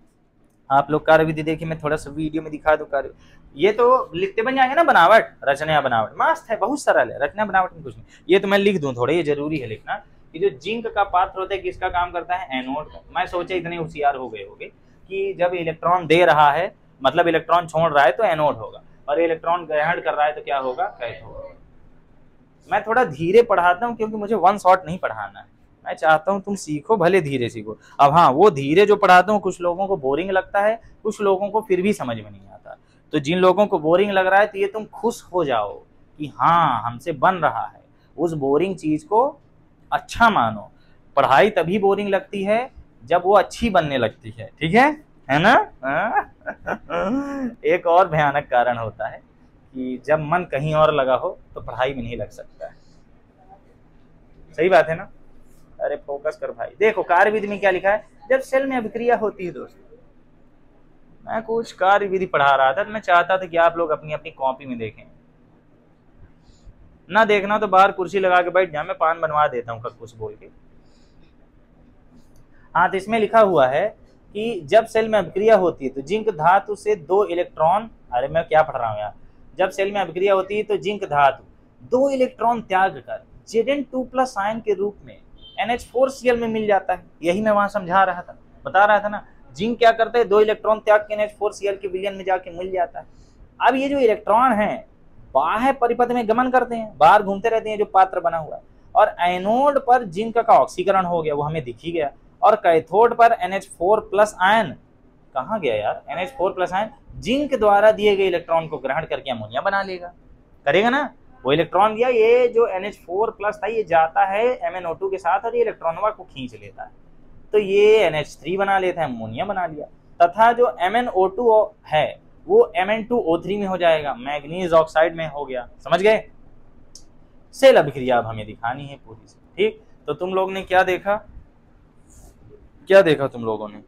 आप लोग कार्यविधि देखिए, मैं थोड़ा सा वीडियो में दिखा दूं कार्य। ये तो लिखते बन जाएंगे ना, बनावट, रचना या बनावट, मस्त है, बहुत सरल है, रचना बनावट में कुछ नहीं। ये तो मैं लिख दूं थोड़ा, ये जरूरी है लिखना कि जो जिंक का पात्र होता है किसका काम करता है, एनोड का। मैं सोचा इतने होशियार हो गए होगे कि जब इलेक्ट्रॉन दे रहा है मतलब इलेक्ट्रॉन छोड़ रहा है तो एनोड होगा, और इलेक्ट्रॉन ग्रहण कर रहा है तो क्या होगा, कैथोड। मैं थोड़ा धीरे पढ़ाता हूँ क्योंकि मुझे वन शॉट नहीं पढ़ाना है, मैं चाहता हूँ तुम सीखो, भले धीरे सीखो। अब हाँ, वो धीरे जो पढ़ाता हूँ कुछ लोगों को बोरिंग लगता है, कुछ लोगों को फिर भी समझ में नहीं आता। तो जिन लोगों को बोरिंग लग रहा है तो ये तुम खुश हो जाओ कि हाँ हमसे बन रहा है, उस बोरिंग चीज को अच्छा मानो। पढ़ाई तभी बोरिंग लगती है जब वो अच्छी बनने लगती है, ठीक है ना। एक और भयानक कारण होता है कि जब मन कहीं और लगा हो तो पढ़ाई में नहीं लग सकता है। सही बात है ना। अरे फोकस कर भाई। देखो कार्यविधि में क्या लिखा है, जब सेल में अभिक्रिया होती है दोस्तों। मैं कुछ कार्यविधि पढ़ा रहा था तो मैं चाहता था कि आप लोग अपनी अपनी कॉपी में देखें, ना देखना तो बाहर कुर्सी लगा के बैठ जाए, मैं पान बनवा देता हूँ कुछ बोल के। हाँ, तो इसमें लिखा हुआ है कि जब सेल में अभिक्रिया होती है तो जिंक धातु से 2 इलेक्ट्रॉन, अरे मैं क्या पढ़ रहा हूँ यार, जब सेल में अभिक्रिया होती है तो जिंक धातु 2 इलेक्ट्रॉन त्याग कर Zn2+ आयन के रूप में NH4Cl में मिल जाता है। यही मैं वहां समझा रहा था, बता रहा था ना। जिंक क्या करता है, 2 इलेक्ट्रॉन त्याग के NH4Cl के विलयन में जाके मिल जाता है। अब ये जो इलेक्ट्रॉन है बाह्य परिपथ में गमन करते हैं, बाहर घूमते रहते हैं जो पात्र बना हुआ है, और एनोड पर जिंक का ऑक्सीकरण हो गया, वो हमें दिख ही गया, और कैथोड पर NH4+ आयन, कहाँ गया यार NH4+ आयन, जिंक द्वारा दिए गए इलेक्ट्रॉन को ग्रहण करके अमोनिया बना लेगा, करेगा ना। वो इलेक्ट्रॉन दिया, ये जो NH4+ था ये जाता है MnO2 के साथ और ये इलेक्ट्रॉन को खींच लेता है, तो ये NH3 बना लेता है, अमोनिया बना लिया। तथा जो MnO2 है वो Mn2O3 में हो जाएगा, मैग्नीज ऑक्साइड में हो गया। समझ गए। सेल अभिक्रिया अब हमें दिखानी है पूरी से, ठीक। तो तुम लोग ने क्या देखा, क्या देखा तुम लोगों ने,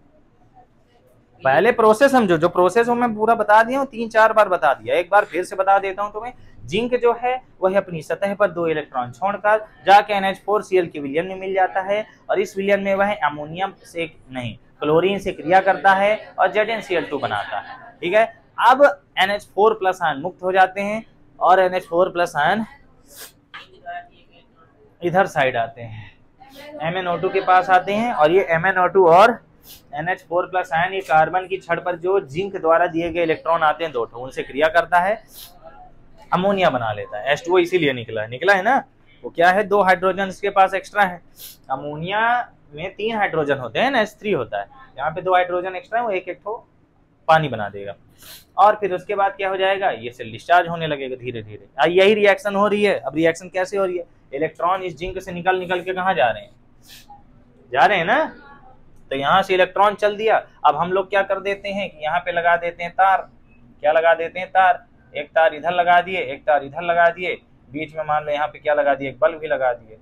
पहले प्रोसेस समझो। जो प्रोसेस हो मैं पूरा बता दिया हूँ, 3-4 बार बता दिया, एक बार फिर से बता देता हूँ तुम्हें। जिंक जो है वह अपनी सतह पर 2 इलेक्ट्रॉन छोड़कर जाके NH4Cl के विलयन में मिल जाता है, और इस विलयन में वह अमोनियम से नहीं क्लोरीन से क्रिया करता है और ZnCl2 बनाता है, ठीक है। अब NH4+ आयन मुक्त हो जाते हैं और NH4+ आयन इधर साइड आते हैं, MnO2 के पास आते हैं, और ये MnO2 और NH4+ आयन ये कार्बन की छड़ पर जो जिंक द्वारा दिए गए इलेक्ट्रॉन आते हैं 2 उनसे क्रिया करता है, अमोनिया बना लेता है। H2O इसीलिए निकला है ना, वो क्या है, 2 हाइड्रोजन इसके पास एक्स्ट्रा है। अमोनिया में 3 हाइड्रोजन होते हैं ना, H3 होता है, यहाँ पे 2 हाइड्रोजन एक्स्ट्रा है, वो एक तो पानी बना देगा। और फिर उसके बाद क्या हो जाएगा, ये सेल डिस्चार्ज होने लगेगा धीरे धीरे। यही रिएक्शन हो रही है। अब रिएक्शन कैसे हो रही है, इलेक्ट्रॉन इस जिंक से निकल के कहाँ जा रहे हैं ना, तो यहाँ से इलेक्ट्रॉन चल दिया। अब हम लोग क्या कर देते हैं कि यहाँ पे लगा देते हैं तार, क्या लगा देते हैं, तार। एक तार इधर लगा दिए, एक तार इधर लगा दिए, बीच में मान लो यहाँ पे क्या लगा दिए, एक बल्ब भी लगा दिए,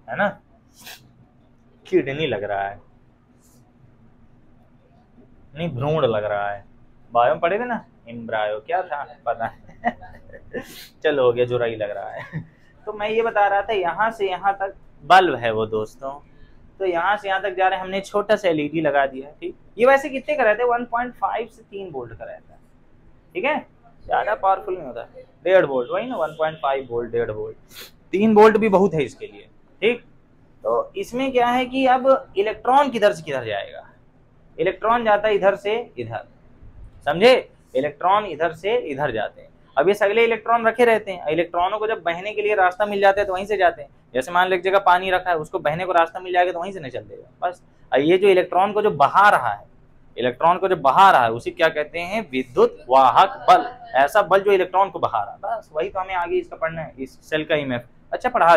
है ना। किडनी लग रहा है, नहीं भ्रूण लग रहा है, बायो में पढ़े थे ना, एम्ब्रायो क्या था पता है। चलो हो गया, जुराई लग रहा है। तो मैं ये बता रहा था, यहाँ से यहाँ तक बल्ब है वो दोस्तों, तो यहाँ से यहाँ तक जा रहे हैं, हमने छोटा सा LED लगा दिया, ठीक। ये वैसे कितने का रहता है, 1.5 से 3 वोल्ट का रहता है, ठीक है, ज्यादा पावरफुल नहीं होता, 1.5 वोल्ट, वही ना 1.5 वोल्ट, 1.5 वोल्ट, 3 वोल्ट भी बहुत है इसके लिए, ठीक। तो इसमें क्या है कि अब इलेक्ट्रॉन किधर से किधर जाएगा, इलेक्ट्रॉन जाता है इधर से इधर, समझे, इलेक्ट्रॉन इधर से इधर जाते हैं। अब ये सगले इलेक्ट्रॉन रखे रहते हैं, इलेक्ट्रॉनों को जब बहने के लिए रास्ता मिल जाता है तो वहीं से जाते हैं। जैसे मान लो एक जगह पानी रखा है, उसको बहने को रास्ता मिल जाएगा तो वहीं से नहीं चल देगा, बस। ये जो इलेक्ट्रॉन को जो बहा रहा है, इलेक्ट्रॉन को जो बहा रहा है उसी क्या कहते हैं, विद्युत वाहक बल। ऐसा बल जो इलेक्ट्रॉन को बहा रहा है, बस वही तो हमें आगे इसका पढ़ना है, इस सेल का EMF। अच्छा पढ़ा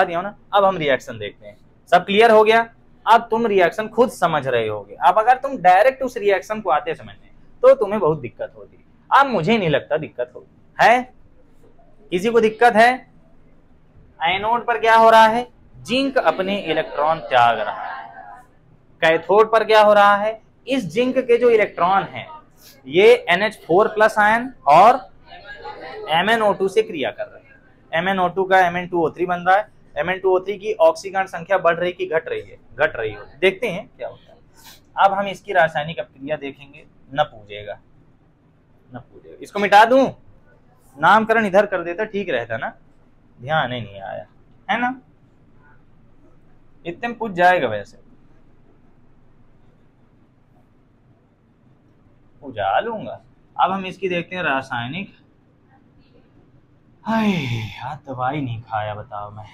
दिया ना। अब हम रिएक्शन देखते हैं, सब क्लियर हो गया। अब तुम रिएक्शन खुद समझ रहे होगे। अब अगर तुम डायरेक्ट उस रिएक्शन को आते समझने तो तुम्हें बहुत दिक्कत होती। अब मुझे नहीं लगता दिक्कत होगी। है किसी को दिक्कत है? एनोड पर क्या हो रहा है? जिंक अपने इलेक्ट्रॉन त्याग रहा है। कैथोड पर क्या हो रहा है? इस जिंक के जो इलेक्ट्रॉन हैं ये NH4+ आयन और MnO2 से क्रिया कर रहे हैं। MnO2 का Mn2O3 बन रहा है। Mn2O3 की ऑक्सीकरण संख्या बढ़ रही कि घट रही है? घट रही है। देखते हैं क्या होता है। अब हम इसकी रासायनिक अभिक्रिया देखेंगे। न पूछेगा, न पूछेगा। इसको मिटा दूं, नामकरण इधर कर देता ठीक रहता ना, ध्यान ही नहीं आया है ना। इतने में पूछ जाएगा, वैसे पूछा लूंगा। अब हम इसकी देखते हैं रासायनिक। हाय यार, दवाई नहीं खाया बताओ, मैं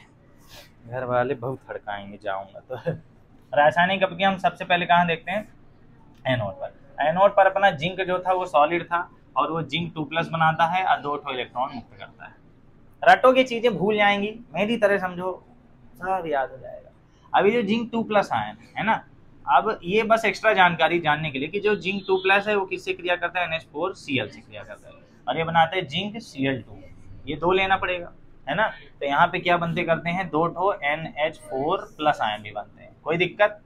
घर वाले बहुत हड़काएंगे जाऊंगा तो। रासायनिक अभिक्रिया हम सबसे पहले कहाँ देखते हैं? एनोड पर। एनोड पर अपना जिंक जो था वो सॉलिड था और वो जिंक 2+ बनाता है और 2 इलेक्ट्रॉन मुक्त करता है। रटो की चीजें भूल जाएंगी, मेरी तरह समझो, सब याद हो जाएगा। अभी जो जिंक 2+ आयन है ना, अब ये बस एक्स्ट्रा जानकारी जानने के लिए कि जो जिंक 2+ है वो किससे क्रिया करता है? NH4Cl से क्रिया करता है और ये बनाते हैं जिंक Cl2। ये 2 लेना पड़ेगा है ना। तो यहाँ पे क्या बनते करते हैं? 2 NH4+ आयन भी बनते हैं। कोई दिक्कत?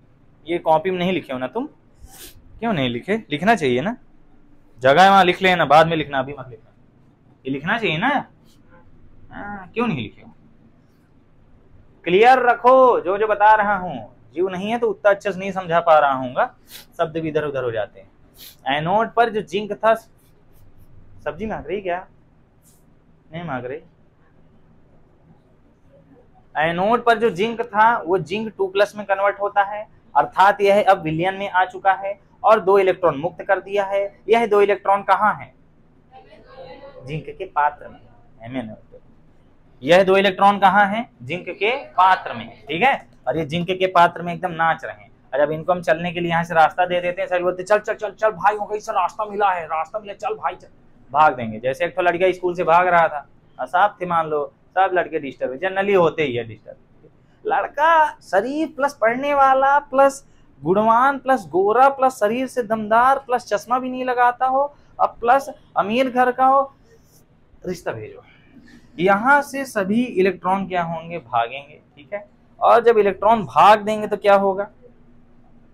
ये कॉपी में नहीं लिखे हो ना तुम? क्यों नहीं लिखे? लिखना चाहिए ना, जगह वहां लिख लेना, बाद में लिखना, अभी मत लिखना। ये लिखना चाहिए ना। क्यों नहीं लिखे? क्लियर रखो जो जो बता रहा हूं। जीव नहीं है तो उतना अच्छे से नहीं समझा पा रहा हूँ, शब्द भी इधर उधर हो जाते हैं। एनोड पर जो जिंक था, सब्जी मांग रही क्या? नहीं मांग रही। एनोड पर जो जिंक था वो जिंक 2+ में कन्वर्ट होता है, अर्थात यह अब विलयन में आ चुका है और 2 इलेक्ट्रॉन मुक्त कर दिया है। यह 2 इलेक्ट्रॉन कहाँ है? जिंक के पात्र में। MnO2। यह 2 इलेक्ट्रॉन कहाँ है? जिंक के पात्र में। ठीक है, और ये जिंक के पात्र में एकदम नाच रहे हैं। और जब इनको हम चलने के लिए यहाँ से रास्ता दे देते हैं, सभी बोलते चल चल चल चल भाई, हो गई सर, रास्ता मिला है, रास्ता मिला, चल भाई चल। भाग देंगे। जैसे एक तो लड़का स्कूल से भाग रहा था, साहब थे मान लो, सब लड़के डिस्टर्ब, जनरली होते ही है डिस्टर्ब। लड़का शरीफ प्लस पढ़ने वाला प्लस गुणवान प्लस गोरा प्लस शरीर से दमदार प्लस चश्मा भी नहीं लगाता हो, अब प्लस अमीर घर का हो, रिश्ता भेजो। यहां से सभी इलेक्ट्रॉन क्या होंगे? भागेंगे। ठीक है, और जब इलेक्ट्रॉन भाग देंगे तो क्या होगा?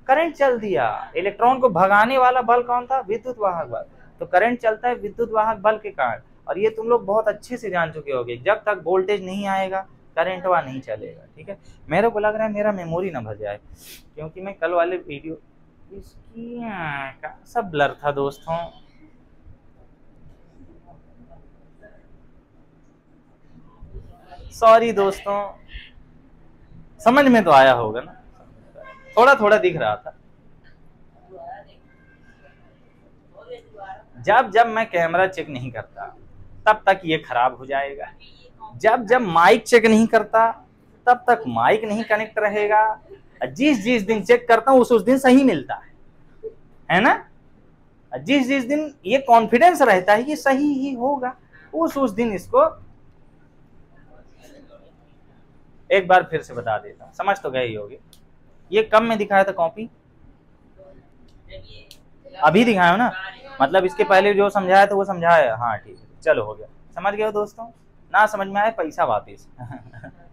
करंट चल दिया। इलेक्ट्रॉन को भगाने वाला बल कौन था? विद्युत वाहक बल। तो करंट चलता है विद्युत वाहक बल के कारण। और ये तुम लोग बहुत अच्छे से जान चुके होगे, जब तक वोल्टेज नहीं आएगा करंट वहां नहीं चलेगा। ठीक है, मेरे को लग रहा है मेरा मेमोरी ना भर जाए, क्योंकि मैं कल वाले वीडियो इसकी सब ब्लर था दोस्तों। सॉरी दोस्तों, समझ में तो आया होगा ना, थोड़ा थोड़ा दिख रहा था। जब जब मैं कैमरा चेक नहीं करता तब तक ये खराब हो जाएगा। जब जब माइक चेक नहीं करता तब तक माइक नहीं कनेक्ट रहेगा। जिस जिस दिन चेक करता हूं उस दिन सही मिलता है ना। जिस जिस दिन ये कॉन्फिडेंस रहता है कि सही ही होगा, उस दिन इसको एक बार फिर से बता देता हूं, समझ तो गए ही होगे। ये कब में दिखाया था कॉपी? अभी दिखाया ना, मतलब इसके पहले जो समझाया था वो समझाया। हाँ ठीक है, चलो हो गया, समझ गए हो दोस्तों। ना समझ में आए पैसा वापिस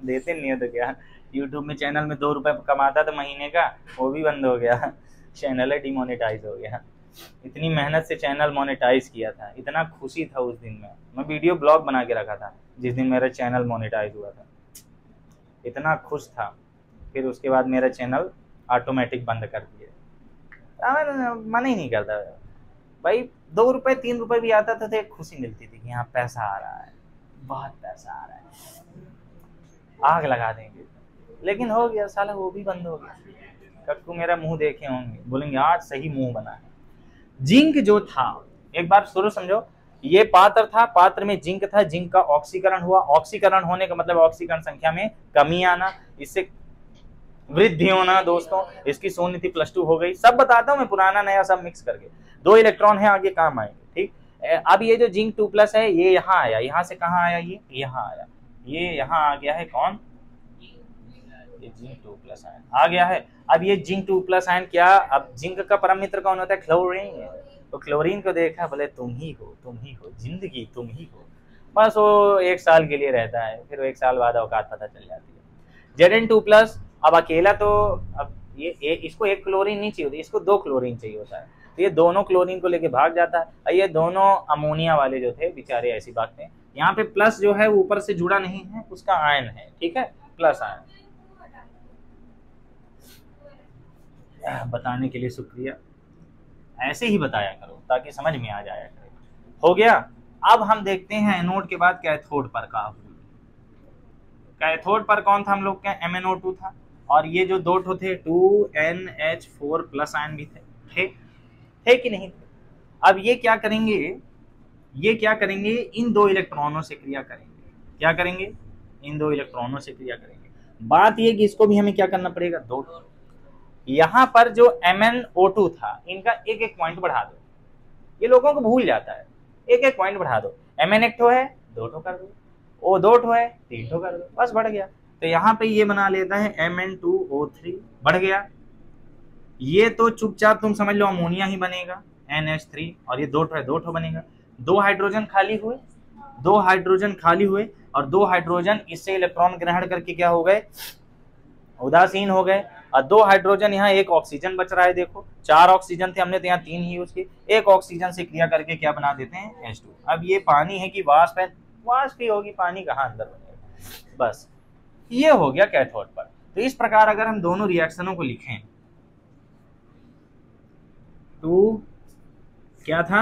देते नहीं है तो क्या। यूट्यूब में चैनल में 2 रुपए कमाता था महीने का, वो भी बंद हो गया, चैनल है डिमोनेटाइज हो गया। इतनी मेहनत से चैनल मोनेटाइज किया था, इतना खुशी था उस दिन में, मैं वीडियो ब्लॉग बना के रखा था जिस दिन मेरा चैनल मोनेटाइज हुआ था, इतना खुश था। फिर उसके बाद मेरा चैनल ऑटोमेटिक बंद कर दिया, मन ही नहीं करता भाई। 2 रुपए 3 रुपए भी आता था तो एक खुशी मिलती थी कि यहाँ पैसा आ रहा है, बहुत पैसा आ रहा है, आग लगा देंगे। लेकिन हो गया साला, वो भी बंद हो गया। कक्कू मेरा मुंह देखे होंगे, बोलेंगे आज सही मुंह बना है। जिंक जो था, एक बार शुरू समझो, ये पात्र था, पात्र में जिंक था, जिंक का ऑक्सीकरण हुआ, ऑक्सीकरण होने का मतलब ऑक्सीकरण संख्या में कमी आना, इससे वृद्धि होना। दोस्तों इसकी 0 थी +2 हो गई, सब बताता हूं मैं, पुराना नया सब मिक्स करके। 2 इलेक्ट्रॉन है, आगे काम आएंगे। ठीक, अब ये जो जिंक 2+ है ये यहाँ आया, यहाँ से कहाँ आया? ये यहाँ आया, ये यहाँ आ गया है कौन? ये जिंक 2+ आयन आ गया है। अब ये जिंक 2+ आयन क्या, अब जिंक का परम मित्र कौन होता है, क्लोरीन। तो क्लोरीन को देखा, बोले तुम ही हो जिंदगी तुम ही हो। बस वो 1 साल के लिए रहता है, फिर 1 साल बाद औकात पता चल जाती है। Zn2+, अब अकेला तो, अब ये इसको एक क्लोरीन नहीं चाहिए होती, इसको 2 क्लोरीन चाहिए होता है, तो ये दोनों क्लोरीन को लेके भाग जाता है। ये दोनों अमोनिया वाले जो थे बेचारे, ऐसी बात है। यहाँ पे प्लस जो है ऊपर से जुड़ा नहीं है, उसका आयन है, ठीक है, प्लस आयन। बताने के लिए शुक्रिया, ऐसे ही बताया करो ताकि समझ में आ जाया करे। हो गया। अब हम देखते हैं एनोड के बाद कैथोड पर का। कैथोड पर कौन था हम लोग का, MnO2 था, और ये जो 2 ठो थे 2NH4+ आयन भी थे कि नहीं थे। अब ये क्या करेंगे, इन 2 इलेक्ट्रॉनों से क्रिया करेंगे। क्या करेंगे, इन 2 इलेक्ट्रॉनों से क्रिया करेंगे। बात ये कि इसको भी हमें क्या करना पड़ेगा, 2। यहाँ पर जो MnO2 था, इनका एक एक पॉइंट बढ़ा दो, ये लोगों को भूल जाता है, एक एक पॉइंट बढ़ा दो। Mn एक ठो है, 2 ठो कर दो, O 2 ठो है, 3 ठो कर दो, बस बढ़ गया। तो यहाँ पे ये बना लेता है Mn2O3, बढ़ गया। ये तो चुपचाप तुम समझ लो अमोनिया ही बनेगा, NH3, और ये 2 ठो है, 2 ठो बनेगा। 2 हाइड्रोजन खाली हुए, 2 हाइड्रोजन खाली हुए, और 2 हाइड्रोजन इससे इलेक्ट्रॉन ग्रहण करके क्या हो गए, उदासीन हो गए। और 2 हाइड्रोजन, यहाँ 1 ऑक्सीजन बच रहा है। देखो 4 ऑक्सीजन थे, हमने तो यहाँ 3 ही यूज किए। 1 ऑक्सीजन से क्रिया करके क्या बना देते हैं, H2। अब ये पानी है कि वाष्प है, वाष्प ही होगी, पानी कहाँ अंदर बनेगा। बस ये हो गया कैथोड पर। तो इस प्रकार अगर हम दोनों रिएक्शनों को लिखें, 2 क्या था,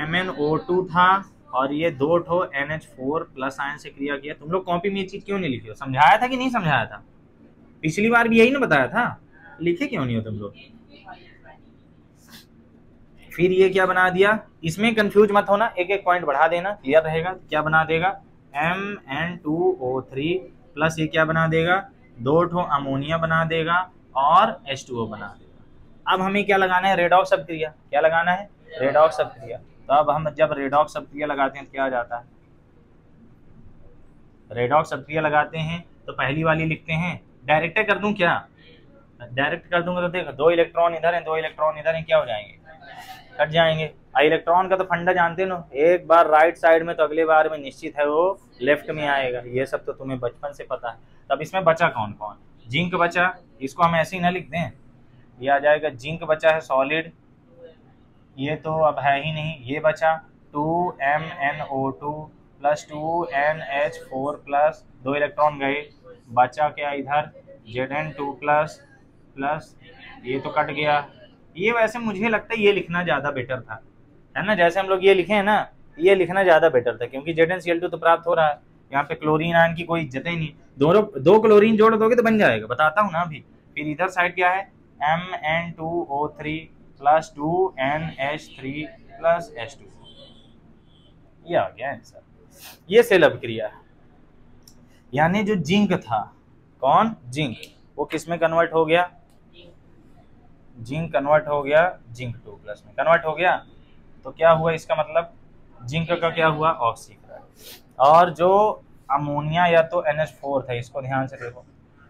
MnO2 था, और ये 2 ठो NH4+ आयन से क्रिया किया। तुम लोग कॉपी में ये चीज क्यों नहीं लिखे हो, समझाया था कि नहीं समझाया था, पिछली बार भी यही ना बताया था, लिखे क्यों नहीं हो तुम लोग। फिर ये क्या बना दिया, इसमें कंफ्यूज मत होना, एक एक पॉइंट बढ़ा देना, क्लियर रहेगा। क्या बना देगा, Mn2O3 प्लस ये क्या बना देगा, 2 ठो अमोनिया बना देगा, और H2O बना देगा। अब हमें क्या लगाना है, रेडॉक्स अभिक्रिया। क्या लगाना है, रेडॉक्स अभिक्रिया। तो अब हम जब रेडॉक्स अभिक्रिया लगाते हैं तो क्या आ जाता है, रेडॉक्स अभिक्रिया लगाते हैं तो पहली वाली लिखते हैं, डायरेक्ट कर दूं क्या, डायरेक्ट कर दूंगा तो देखो 2 इलेक्ट्रॉन इधर हैं, 2 इलेक्ट्रॉन इधर हैं, क्या हो जाएंगे, कट जाएंगे। इलेक्ट्रॉन का तो फंडा जानते हो, एक बार राइट साइड में तो अगले बार में निश्चित है वो लेफ्ट में आएगा, ये सब तो तुम्हें बचपन से पता है। तब इसमें बचा कौन कौन, जिंक बचा, इसको हम ऐसे ही ना लिख दें, ये आ जाएगा जिंक बचा है सॉलिड, ये तो अब है ही नहीं, ये बचा 2MnO2 प्लस 2NH4+, 2 इलेक्ट्रॉन गए, बचा क्या इधर Zn2 प्लस ये तो कट गया। ये वैसे मुझे लगता है ये लिखना ज्यादा बेटर था, है ना, जैसे हम लोग ये लिखे हैं ना, ये लिखना ज्यादा बेटर था, क्योंकि ZnCl2 तो प्राप्त हो रहा है, यहाँ पे क्लोरीन आयन की कोई इज्जत ही नहीं। दोनों 2 क्लोरीन जोड़ दोगे तो बन जाएगा, बताता हूँ ना अभी। फिर इधर साइड क्या है, Mn2O3 plus 2NH3 plus H2, ये आ गया आंसर। ये सेल अभिक्रिया है, यानी जो जिंक था, कौन, जिंक, वो किस में कन्वर्ट हो गया, जिंक कन्वर्ट हो गया जिंक 2+ में कन्वर्ट हो गया। तो क्या हुआ, इसका मतलब जिंक का क्या हुआ, ऑक्सीकरण। और जो अमोनिया या तो NH4 था, इसको ध्यान से देखो,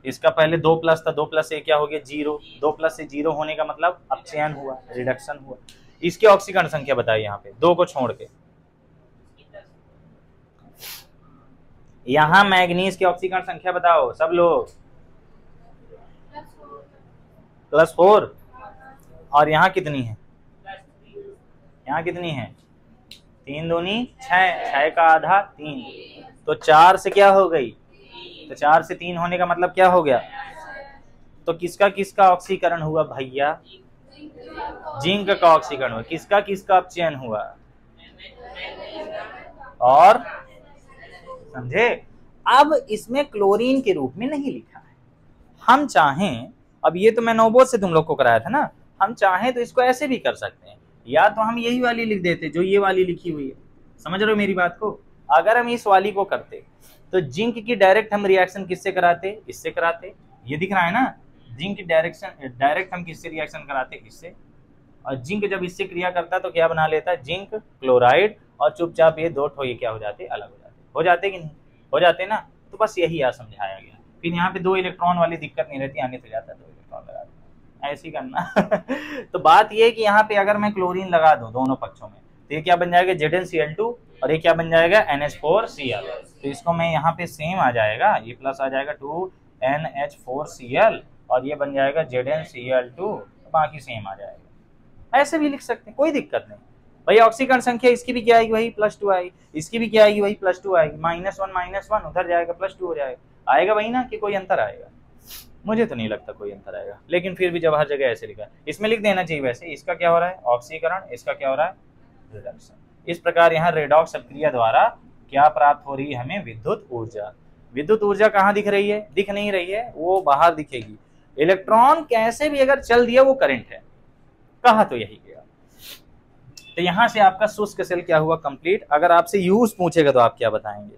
इसका पहले 2+ था, 2+ से क्या हो गया 0, 2+ से 0 होने का मतलब अपचयन हुआ, रिडक्शन हुआ। इसकी ऑक्सीकरण संख्या बताइए यहाँ पे 2 को छोड़ के, यहाँ मैग्नीज की ऑक्सीकरण संख्या बताओ सब लोग, +4, और यहाँ कितनी है, यहाँ कितनी है, 3 दूनी 6, 6 का आधा 3, तो 4 से क्या हो गई, तो 4 से 3 होने का मतलब क्या हो गया, तो किसका किसका ऑक्सीकरण हुआ भैया, जिंक का ऑक्सीकरण हुआ, किसका किसका अपचयन हुआ, और समझे। अब इसमें क्लोरीन के रूप में नहीं लिखा है, हम चाहें, अब ये तो मैं नोबोध से तुम लोग को कराया था ना, हम चाहें तो इसको ऐसे भी कर सकते हैं, या तो हम यही वाली लिख देते जो ये वाली लिखी हुई है, समझ रहे हो मेरी बात को। अगर हम इस वाली को करते तो जिंक की डायरेक्ट हम रिएक्शन किससे कराते, इससे कराते, ये दिख रहा है ना, जिंक की डायरेक्ट हम किससे रिएक्शन कराते, इससे। और जिंक जब इससे क्रिया करता तो क्या बना लेता, जिंक क्लोराइड, और चुपचाप ये 2 ठो ये क्या हो जाते, अलग हो जाते कि नहीं हो जाते ना। तो बस यही यार समझाया गया, फिर यहाँ पे 2 इलेक्ट्रॉन वाली दिक्कत नहीं रहती, आने से जाता है 2 इलेक्ट्रॉन लगा दो, ऐसे ही करना। तो बात ये है कि यहाँ पे अगर मैं क्लोरीन लगा दूं दोनों पक्षों में, तो ये क्या बन जाएगा ZnCl2 और ये क्या बन जाएगा NH4Cl। तो इसको मैं यहाँ पे सेम आ जाएगा, ये प्लस आ जाएगा 2NH4Cl और ये बन जाएगा ZnCl2, बाकी सेम आ जाएगा। ऐसे भी लिख सकते हैं, कोई दिक्कत नहीं भाई। ऑक्सीकरण संख्या इसकी भी क्या आएगी वही +2 आएगी, इसकी भी क्या आएगी वही +2 आएगी, -1 उधर जाएगा +2 हो जाएगा, आएगा वही ना कि कोई अंतर आएगा? मुझे तो नहीं लगता कोई अंतर आएगा, लेकिन फिर भी जब हर जगह ऐसे लिखा है, इसमें लिख देना चाहिए वैसे। इसका क्या हो रहा है ऑक्सीकरण, इसका क्या हो रहा है रिडक्शन। इस प्रकार यहाँ रेडॉक्स अभिक्रिया द्वारा क्या प्राप्त हो रही है हमें? विद्युत ऊर्जा। विद्युत ऊर्जा कहाँ दिख रही है? दिख नहीं रही है, वो बाहर दिखेगी। इलेक्ट्रॉन कैसे भी अगर चल दिया वो करंट है, कहा तो यही गया। तो यहां से आपका शुष्क सेल क्या हुआ? कंप्लीट। अगर आपसे यूज पूछेगा तो आप क्या बताएंगे?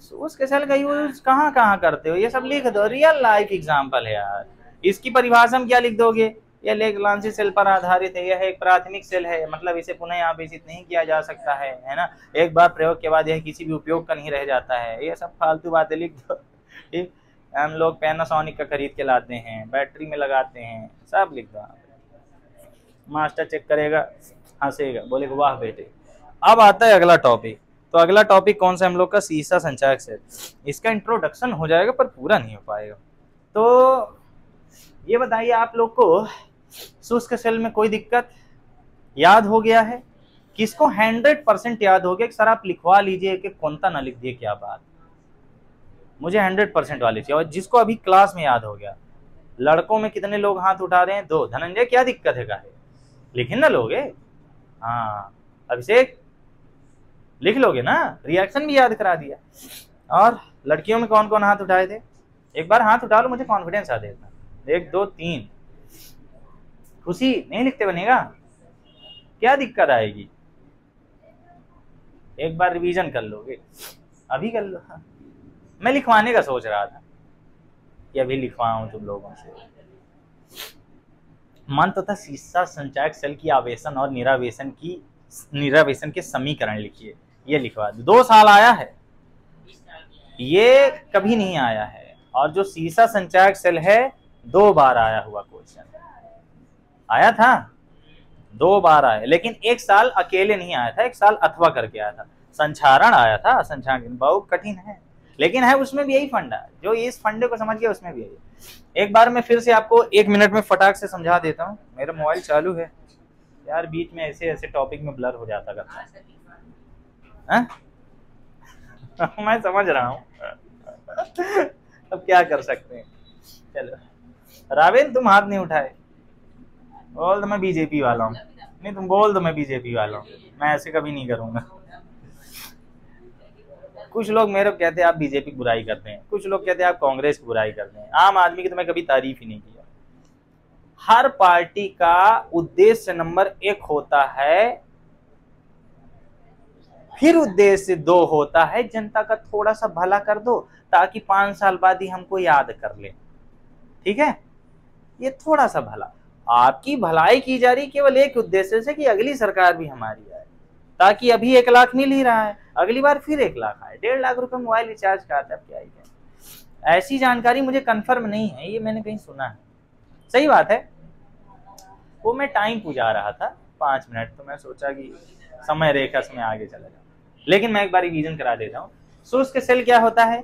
शुष्क सेल का यूज कहाँ कहाँ करते हो? ये सब लिख दो, रियल लाइफ एग्जांपल है यार। इसकी परिभाषा में क्या लिख दोगे? यह लेग-लांसी सेल पर आधारित है, यह एक प्राथमिक सेल है, मतलब इसे पुनः आवेशित नहीं किया जा सकता है ना। एक बार प्रयोग के बाद यह किसी भी उपयोग का नहीं रह जाता है। ये सब फालतू बातें लिख दो, ठीक। हम लोग पैनासोनिक का खरीद के लाते हैं, बैटरी में लगाते हैं, सब लिख दो। मास्टर चेक करेगा, हंसेगा, बोलेगा वाह बेटे। अब आता है अगला टॉपिक। तो अगला टॉपिक कौन सा हम लोग का? सीसा संचायक सेल। इसका इंट्रोडक्शन हो जाएगा पर पूरा नहीं हो पाएगा। तो ये बताइए आप लोग को शुष्क सेल में कोई दिक्कत याद हो गया है? किसको 100% याद हो गया? सर आप लिखवा लीजिए कि कौन सा ना लिख दिए, क्या बात। मुझे 100% वाली चाहिए। और जिसको अभी क्लास में याद हो गया, लड़कों में कितने लोग हाथ उठा रहे हैं? 2। धनंजय क्या दिक्कत है? काहे लिखे ना लोगे? हाँ अभिषेक लिख लोगे ना, रिएक्शन भी याद करा दिया। और लड़कियों में कौन कौन हाथ उठाए थे? एक बार हाथ उठा लो, मुझे कॉन्फिडेंस आ देगा। 1 2 3। खुशी नहीं लिखते बनेगा, क्या दिक्कत आएगी? एक बार रिवीजन कर लोगे, अभी कर लो। हाँ। मैं लिखवाने का सोच रहा था कि अभी लिखवाऊं तुम लोगों से। मन तथा सीसा संचायक सेल की आवेशन और निरावेशन के समीकरण लिखिए। ये लिखवा दो। 2 साल आया है, ये कभी नहीं आया है। और जो सीसा संचायक सेल है 2 बार आया हुआ क्वेश्चन आया था, 2 बार आया, लेकिन 1 साल अकेले नहीं आया था, 1 साल अथवा करके आया था। संचारण आया था, संचारण बहुत कठिन है, लेकिन है उसमें भी यही फंडा। जो इस फंडे को समझ गया उसमें भी यही। एक बार मैं फिर से आपको 1 मिनट में फटाक से समझा देता हूँ। मेरा मोबाइल चालू है यार, बीच में ऐसे ऐसे टॉपिक में ब्लर हो जाता करता है। मैं समझ रहा हूँ, अब क्या कर सकते हैं। चलो रावेन तुम हाथ नहीं उठाए, बोल दो मैं बीजेपी वाला हूँ। नहीं तुम बोल दो मैं बीजेपी वाला हूँ, मैं ऐसे कभी नहीं करूंगा। कुछ लोग मेरे को कहते हैं आप बीजेपी की बुराई करते हैं, कुछ लोग कहते हैं आप कांग्रेस की बुराई करते हैं। आम आदमी की तो मैं कभी तारीफ ही नहीं किया। हर पार्टी का उद्देश्य नंबर 1 होता है, फिर उद्देश्य 2 होता है जनता का थोड़ा सा भला कर दो ताकि 5 साल बाद ही हमको याद कर ले। ठीक है, ये थोड़ा सा भला, आपकी भलाई की जा रही केवल एक उद्देश्य से कि अगली सरकार भी हमारी आए, ताकि अभी 1 लाख मिल ही रहा है, अगली बार फिर 1 लाख आए। 1.5 लाख रुपए मोबाइल रिचार्ज का आता है, क्या है। ऐसी जानकारी मुझे कंफर्म नहीं है, ये मैंने कहीं सुना है। सही बात है। वो मैं टाइम पूछा रहा था 5 मिनट, तो मैं सोचा कि समय रेखा से मैं आगे चला जाऊं, लेकिन मैं एक बार रिवीजन करा देता हूँ। शुष्क सेल क्या होता है?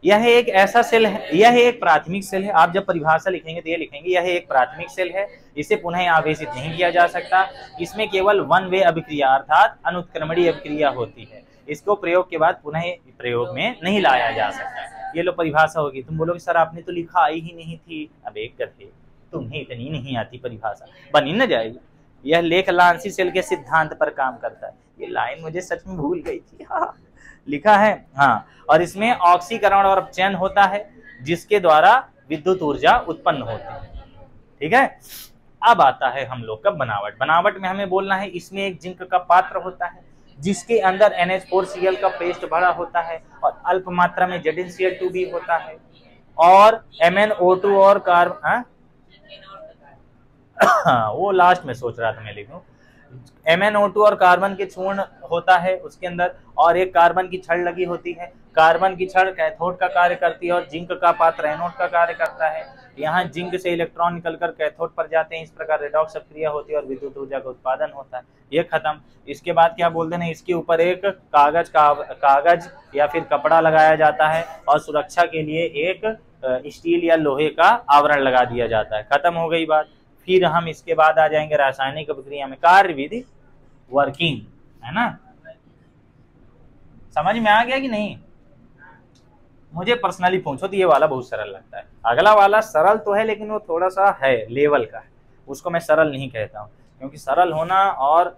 यह एक ऐसा सेल है, यह एक प्राथमिक सेल है। आप जब परिभाषा लिखेंगे तो ये लिखेंगे यह एक प्राथमिक सेल है, इसे पुनः आवेशित नहीं किया जा सकता, इसमें केवल 1 वे अभिक्रिया अर्थात अनुत्क्रमणीय अभिक्रिया होती है, इसको प्रयोग के बाद पुनः प्रयोग में नहीं लाया जा सकता। ये लो परिभाषा होगी। तुम बोलोगे सर आपने तो लिखा आई ही नहीं थी। अब एक गधे, तुम्हें इतनी नहीं आती परिभाषा, बनी न जाएगी। यह लेख-लांसी सेल के सिद्धांत पर काम करता है। ये लाइन मुझे सच में भूल गई थी। हाँ लिखा है, हाँ। और इसमें ऑक्सीकरण और अपचयन होता है जिसके द्वारा विद्युत ऊर्जा उत्पन्न होती है। ठीक है, अब आता है हम लोग का बनावट। बनावट में हमें बोलना है इसमें एक जिंक का पात्र होता है जिसके अंदर NH4Cl का पेस्ट भरा होता है और अल्प मात्रा में ZnCl2 भी होता है और MnO2 और कार्बन, वो लास्ट में सोच रहा था मैं लिखूं। MnO2 और कार्बन के चूर्ण होता है उसके अंदर, और एक कार्बन की छड़ लगी होती है। कार्बन की छड़ कैथोड का कार्य करती है और जिंक का पात्र एनोड का कार्य करता है। यहाँ जिंक से इलेक्ट्रॉन निकलकर कैथोड पर जाते हैं, इस प्रकार रेडॉक्स अभिक्रिया होती है और विद्युत ऊर्जा का उत्पादन होता है। ये खत्म। इसके बाद क्या बोलते हैं, इसके ऊपर एक कागज या फिर कपड़ा लगाया जाता है और सुरक्षा के लिए एक स्टील या लोहे का आवरण लगा दिया जाता है। खत्म हो गई बात। फिर हम इसके बाद आ जाएंगे रासायनिक अभिक्रिया में, कार्य विधि, वर्किंग, है ना। समझ में आ गया कि नहीं? मुझे पर्सनली पूछो तो ये वाला बहुत सरल लगता है। अगला वाला सरल तो है लेकिन वो थोड़ा सा है लेवल का है, उसको मैं सरल नहीं कहता हूँ, क्योंकि सरल होना और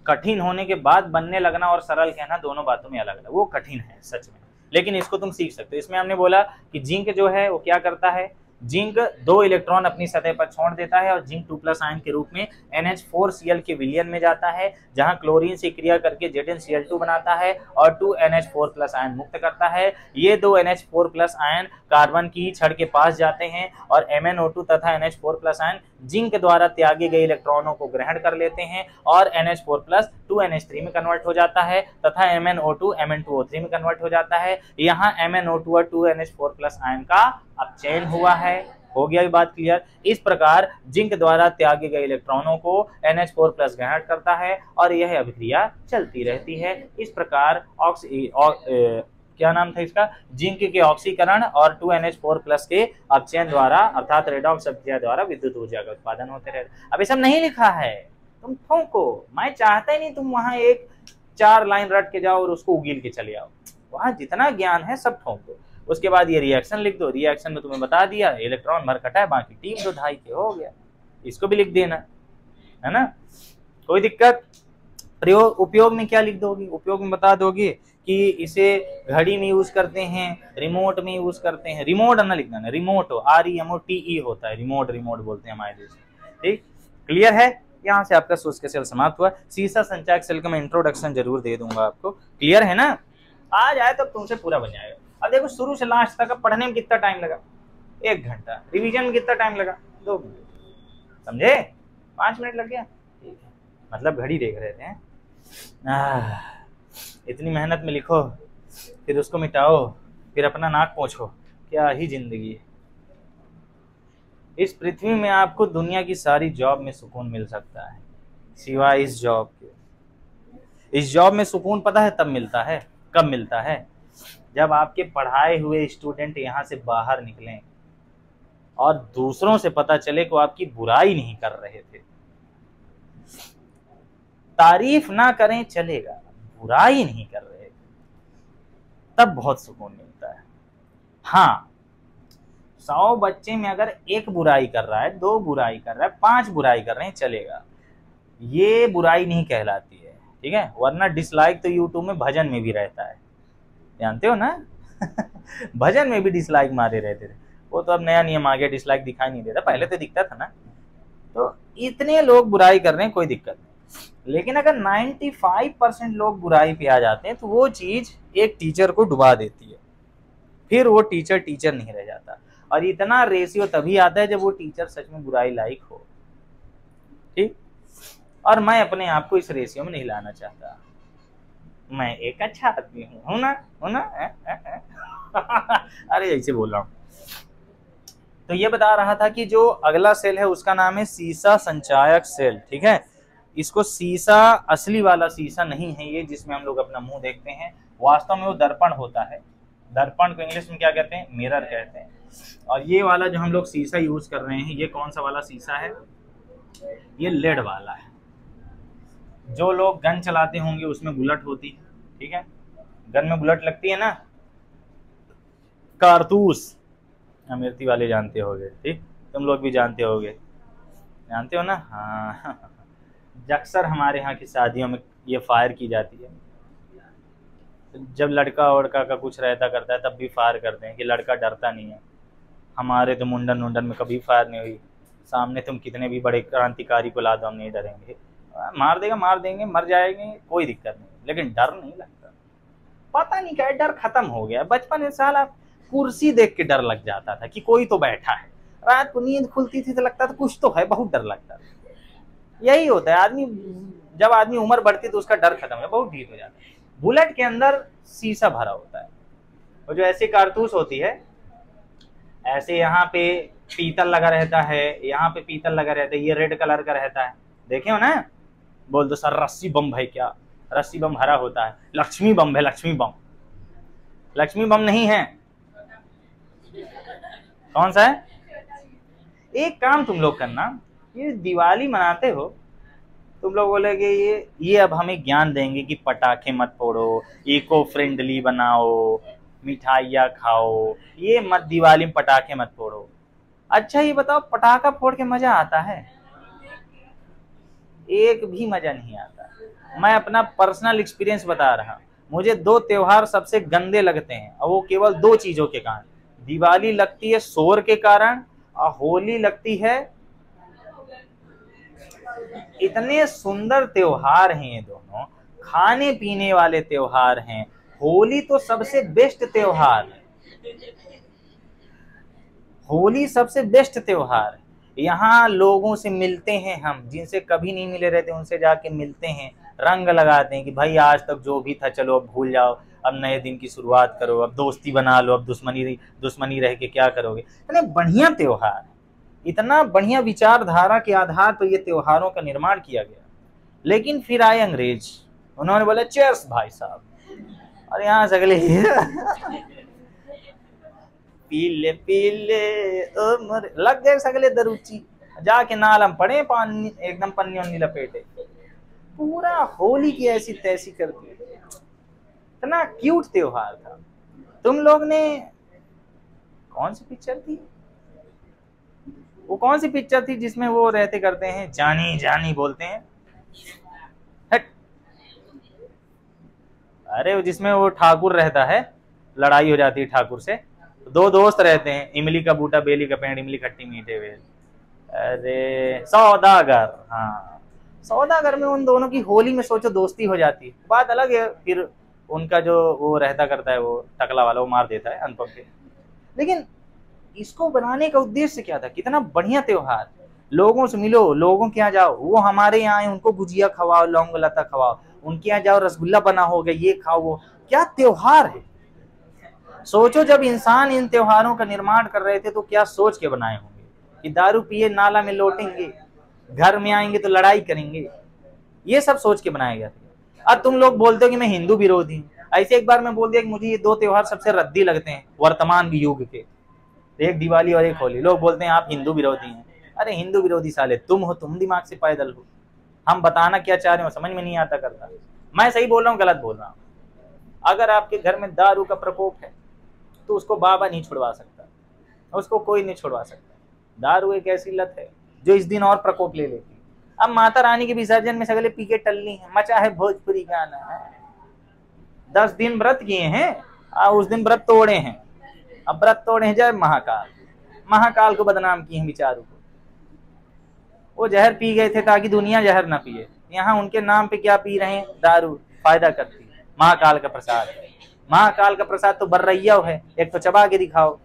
कठिन होने के बाद बनने लगना और सरल कहना दोनों बातों में अलग अलग। वो कठिन है सच में, लेकिन इसको तुम सीख सकते हो। इसमें हमने बोला कि जिंक जो है वो क्या करता है, जिंक 2 इलेक्ट्रॉन अपनी सतह पर छोड़ देता है और जिंक 2+ आयन के रूप में NH4Cl के विलयन में जाता है, जहां क्लोरीन से क्रिया करके ZnCl2 बनाता है और 2NH4+ आयन मुक्त करता है। ये 2 NH4+ आयन कार्बन की छड़ के पास जाते हैं और MnO2 तथा NH4+ आयन जिंक द्वारा त्यागे गए इलेक्ट्रॉनों को ग्रहण कर लेते हैं और NH4+ 2NH3 में कन्वर्ट हो जाता है तथा MnO2 Mn2O3 में कन्वर्ट हो जाता है। यहाँ MnO2 और 2NH4+ आयन का अपचयन हुआ है। हो गया ये बात क्लियर? इस प्रकार जिंक द्वारा त्यागे गए इलेक्ट्रॉनों को NH4+ ग्रहण करता है और यह अभिक्रिया चलती रहती है। इस प्रकार क्या नाम था इसका, जिंक के ऑक्सीकरण और 2NH4+ के अपचयन द्वारा अर्थात रेडॉक्स अभिक्रिया द्वारा विद्युत ऊर्जा का उत्पादन होते रहता। अब ये सब नहीं लिखा है, तुम ठोको। मैं चाहता ही नहीं तुम वहां एक 4 लाइन रट के जाओ और उसको उगील के चले आओ। वहां जितना ज्ञान है सब ठोको। उसके बाद ये रिएक्शन लिख दो। रिएक्शन में तुम्हें बता दिया इलेक्ट्रॉन भरकटा है, बाकी टीम 2 ढाई के हो गया। इसको भी लिख देना, है ना, कोई दिक्कत? प्रयोग उपयोग में क्या लिख दोगे? उपयोग में बता दोगे कि इसे घड़ी में यूज करते हैं, रिमोट में यूज करते हैं। रिमोट ना लिखना ना, रिमोट हो, REMOTE होता है, रिमोट रिमोट बोलते हैं हमारे देश में। ठीक, क्लियर है? यहाँ से आपका शुष्क सेल समाप्त हुआ। सीसा संचायक सेल का मैं इंट्रोडक्शन जरूर दे दूंगा आपको। क्लियर है ना? आ जाए तो तुमसे पूरा बन जाएगा। अब देखो शुरू से लास्ट तक पढ़ने में कितना टाइम लगा, 1 घंटा। रिवीजन में कितना टाइम लगा, 2 मिनट। समझे? 5 मिनट लग गया। ठीक है, मतलब घड़ी देख रहे थे। इतनी मेहनत में लिखो, फिर उसको मिटाओ, फिर अपना नाक पोंछो, क्या ही जिंदगी है। इस पृथ्वी में आपको दुनिया की सारी जॉब में सुकून मिल सकता है सिवाय इस जॉब के। इस जॉब में सुकून पता है तब मिलता है, कब मिलता है? जब आपके पढ़ाए हुए स्टूडेंट यहाँ से बाहर निकलें और दूसरों से पता चले कि आपकी बुराई नहीं कर रहे थे। तारीफ ना करें चलेगा, बुराई नहीं कर रहे थे, तब बहुत सुकून मिलता है। हाँ, 100 बच्चे में अगर 1 बुराई कर रहा है, 2 बुराई कर रहा है, 5 बुराई कर रहे हैं, चलेगा। ये बुराई नहीं कहलाती है, ठीक है? वरना डिसलाइक तो यूट्यूब में भजन में भी रहता है, जानते हो ना? भजन में भी डिसलाइक मारे रहते थे। वो तो अब नया नियम आ गया, डिसलाइक दिखाई नहीं देता, पहले तो दिखता था ना। तो इतने लोग बुराई कर रहे हैं, कोई दिक्कत नहीं। लेकिन अगर 95% लोग बुराई पे आ जाते हैं तो वो चीज एक टीचर को डुबा देती है, फिर वो टीचर टीचर नहीं रह जाता। और इतना रेशियो तभी आता है जब वो टीचर सच में बुराई लायक हो। ठीक, और मैं अपने आप को इस रेशियो में नहीं लाना चाहता। मैं एक अच्छा आदमी हूं ना, हूं ना? अरे ऐसे बोल रहा हूं। तो ये बता रहा था कि जो अगला सेल है उसका नाम है सीसा संचायक सेल। ठीक है, इसको सीसा, असली वाला सीसा नहीं है ये जिसमें हम लोग अपना मुंह देखते हैं, वास्तव में वो दर्पण होता है। दर्पण को इंग्लिश में क्या कहते हैं? मिरर कहते हैं। और ये वाला जो हम लोग सीसा यूज कर रहे हैं, ये कौन सा वाला सीसा है? ये लेड वाला है। जो लोग गन चलाते होंगे उसमें बुलेट होती है, ठीक है? गन में बुलेट लगती है ना, कारतूस, अमेरिकी वाले जानते होंगे, ठीक? तुम लोग भी जानते होंगे, जानते हो ना? हाँ, अक्सर हमारे यहाँ की शादियों में ये फायर की जाती है। जब लड़का वड़का का कुछ रहता करता है तब भी फायर करते हैं कि लड़का डरता नहीं है। हमारे तो मुंडन वुंडन में कभी फायर नहीं हुई। सामने तुम कितने भी बड़े क्रांतिकारी को ला दो, हम नहीं डरेंगे। मार देगा, मार देंगे, मर जाएंगे, कोई दिक्कत नहीं, लेकिन डर नहीं लगता। पता नहीं क्या डर खत्म हो गया। बचपन में साला कुर्सी देख के डर लग जाता था कि कोई तो बैठा है। रात को नींद खुलती थी तो लगता था कुछ तो है, बहुत डर लगता था। यही होता है आदमी, जब आदमी उम्र बढ़ती है तो उसका डर खत्म है, बहुत ढीठ हो जाता है। बुलेट के अंदर शीशा भरा होता है, और जो ऐसी कारतूस होती है, ऐसे यहाँ पे पीतल लगा रहता है, यहाँ पे पीतल लगा रहता है, ये रेड कलर का रहता है, देखे हो ना। बोल दो सर रस्सी बम भाई, क्या रस्सी बम हरा होता है, लक्ष्मी बम है, लक्ष्मी बम। लक्ष्मी बम नहीं है, कौन सा है? एक काम तुम लोग करना, ये दिवाली मनाते हो, तुम लोग बोलेगे ये अब हमें ज्ञान देंगे कि पटाखे मत फोड़ो, इको फ्रेंडली बनाओ, मिठाइयाँ खाओ, ये मत, दिवाली में पटाखे मत फोड़ो। अच्छा ये बताओ, पटाखा फोड़ के मजा आता है? एक भी मजा नहीं आता। मैं अपना पर्सनल एक्सपीरियंस बता रहा, मुझे 2 त्योहार सबसे गंदे लगते हैं, और वो केवल 2 चीजों के कारण। दिवाली लगती है शोर के कारण, और होली लगती है, इतने सुंदर त्योहार हैं ये दोनों, खाने पीने वाले त्योहार हैं। होली तो सबसे बेस्ट त्योहार है, होली सबसे बेस्ट त्योहार है। यहाँ लोगों से मिलते हैं हम, जिनसे कभी नहीं मिले रहते उनसे जाके मिलते हैं, रंग लगाते हैं कि भाई आज तक जो भी था चलो अब भूल जाओ, अब नए दिन की शुरुआत करो, अब दोस्ती बना लो, अब दुश्मनी रह के क्या करोगे। इतने बढ़िया त्योहार, इतना बढ़िया विचारधारा के आधार पर ये त्योहारों का निर्माण किया गया। लेकिन फिर आए अंग्रेज, उन्होंने बोला चेयर्स भाई साहब, और यहाँ से अगले पीले पीले लग गए सगले दरुची, जाके नालम पड़े, पानी एकदम पन्नी वन्नी लपेटे, पूरा होली की ऐसी तैसी कर दी। इतना क्यूट त्योहार था। तुम लोग ने कौन सी पिक्चर थी, वो कौन सी पिक्चर थी जिसमें वो रहते करते हैं, जानी जानी बोलते हैं, हट। अरे वो जिसमें वो ठाकुर रहता है, लड़ाई हो जाती है ठाकुर से, 2 दोस्त रहते हैं, इमली का बूटा बेली का पेड़, इमली खट्टी मीठे वेल, अरे सौदागर, हाँ सौदागर में उन दोनों की होली में सोचो दोस्ती हो जाती है, बात अलग है। फिर उनका जो वो रहता करता है, वो टकला वाला, वो मार देता है अनुपम के। लेकिन इसको बनाने का उद्देश्य क्या था? कितना बढ़िया त्योहार, लोगों से मिलो, लोगों के यहाँ जाओ, वो हमारे यहाँ आए उनको गुजिया खवाओ, लौंग लता खवाओ, उनके यहाँ जाओ रसगुल्ला बना होगा, ये खाओ, वो क्या त्योहार है। सोचो जब इंसान इन त्योहारों का निर्माण कर रहे थे तो क्या सोच के बनाए होंगे कि दारू पिए नाला में लौटेंगे, घर में आएंगे तो लड़ाई करेंगे, ये सब सोच के बनाया गया था। अब तुम लोग बोलते हो कि मैं हिंदू विरोधी हूँ। ऐसे एक बार मैं बोल दिया कि मुझे ये 2 त्योहार सबसे रद्दी लगते हैं वर्तमान युग के, एक दिवाली और एक होली, लोग बोलते हैं आप हिंदू विरोधी हैं। अरे हिंदू विरोधी साले तुम हो, तुम दिमाग से पैदल हो, हम बताना क्या चाह रहे हो समझ में नहीं आता करता। मैं सही बोल रहा हूँ गलत बोल रहा हूँ? अगर आपके घर में दारू का प्रकोप है तो उसको बाबा नहीं छुड़वा सकता, उसको कोई नहीं छुड़वा सकता। दारू एक ऐसी लत है जो इस दिन और प्रकोप ले लेती है। अब माता रानी के विसर्जन में सगले पी के टल्ली है, मचा है भोजपुरी गाना है, 10 दिन व्रत किए हैं, उस दिन व्रत तोड़े हैं, अब व्रत तोड़े हैं जय महाकाल, महाकाल को बदनाम किए हैं बेचारों को। वो जहर पी गए थे ताकि दुनिया जहर ना पिए, यहाँ उनके नाम पे क्या पी रहे हैं? दारू, फायदा करती है। महाकाल का प्रसाद, महाकाल का प्रसाद तो बर्रैया है, एक तो चबा के दिखाओ।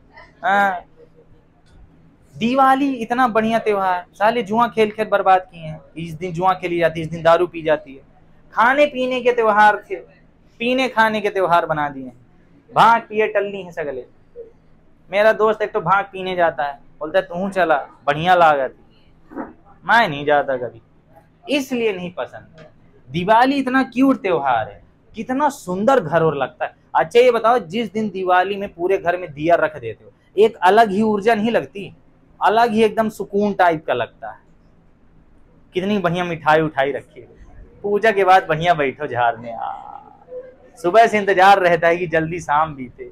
दिवाली इतना बढ़िया त्योहार, साले जुआ खेल खेल बर्बाद किए हैं। इस दिन जुआ खेली जाती है, इस दिन दारू पी जाती है। खाने पीने के त्योहार थे, पीने खाने के त्योहार बना दिए हैं। भांग पिए टल्ली है सगले। मेरा दोस्त एक तो भांग पीने जाता है, बोलता है तू चला, बढ़िया लागत, मैं नहीं जाता कभी, इसलिए नहीं पसंद। दिवाली इतना क्यूट त्योहार है, कितना सुंदर घर और लगता है। अच्छा ये बताओ, जिस दिन दिवाली में पूरे घर में दिया रख देते हो, एक अलग ही ऊर्जा नहीं लगती? अलग ही एकदम सुकून टाइप का लगता है। कितनी बढ़िया मिठाई उठाई रखी है, पूजा के बाद बढ़िया बैठो झाड़ने, सुबह से इंतजार रहता है कि जल्दी शाम बीते।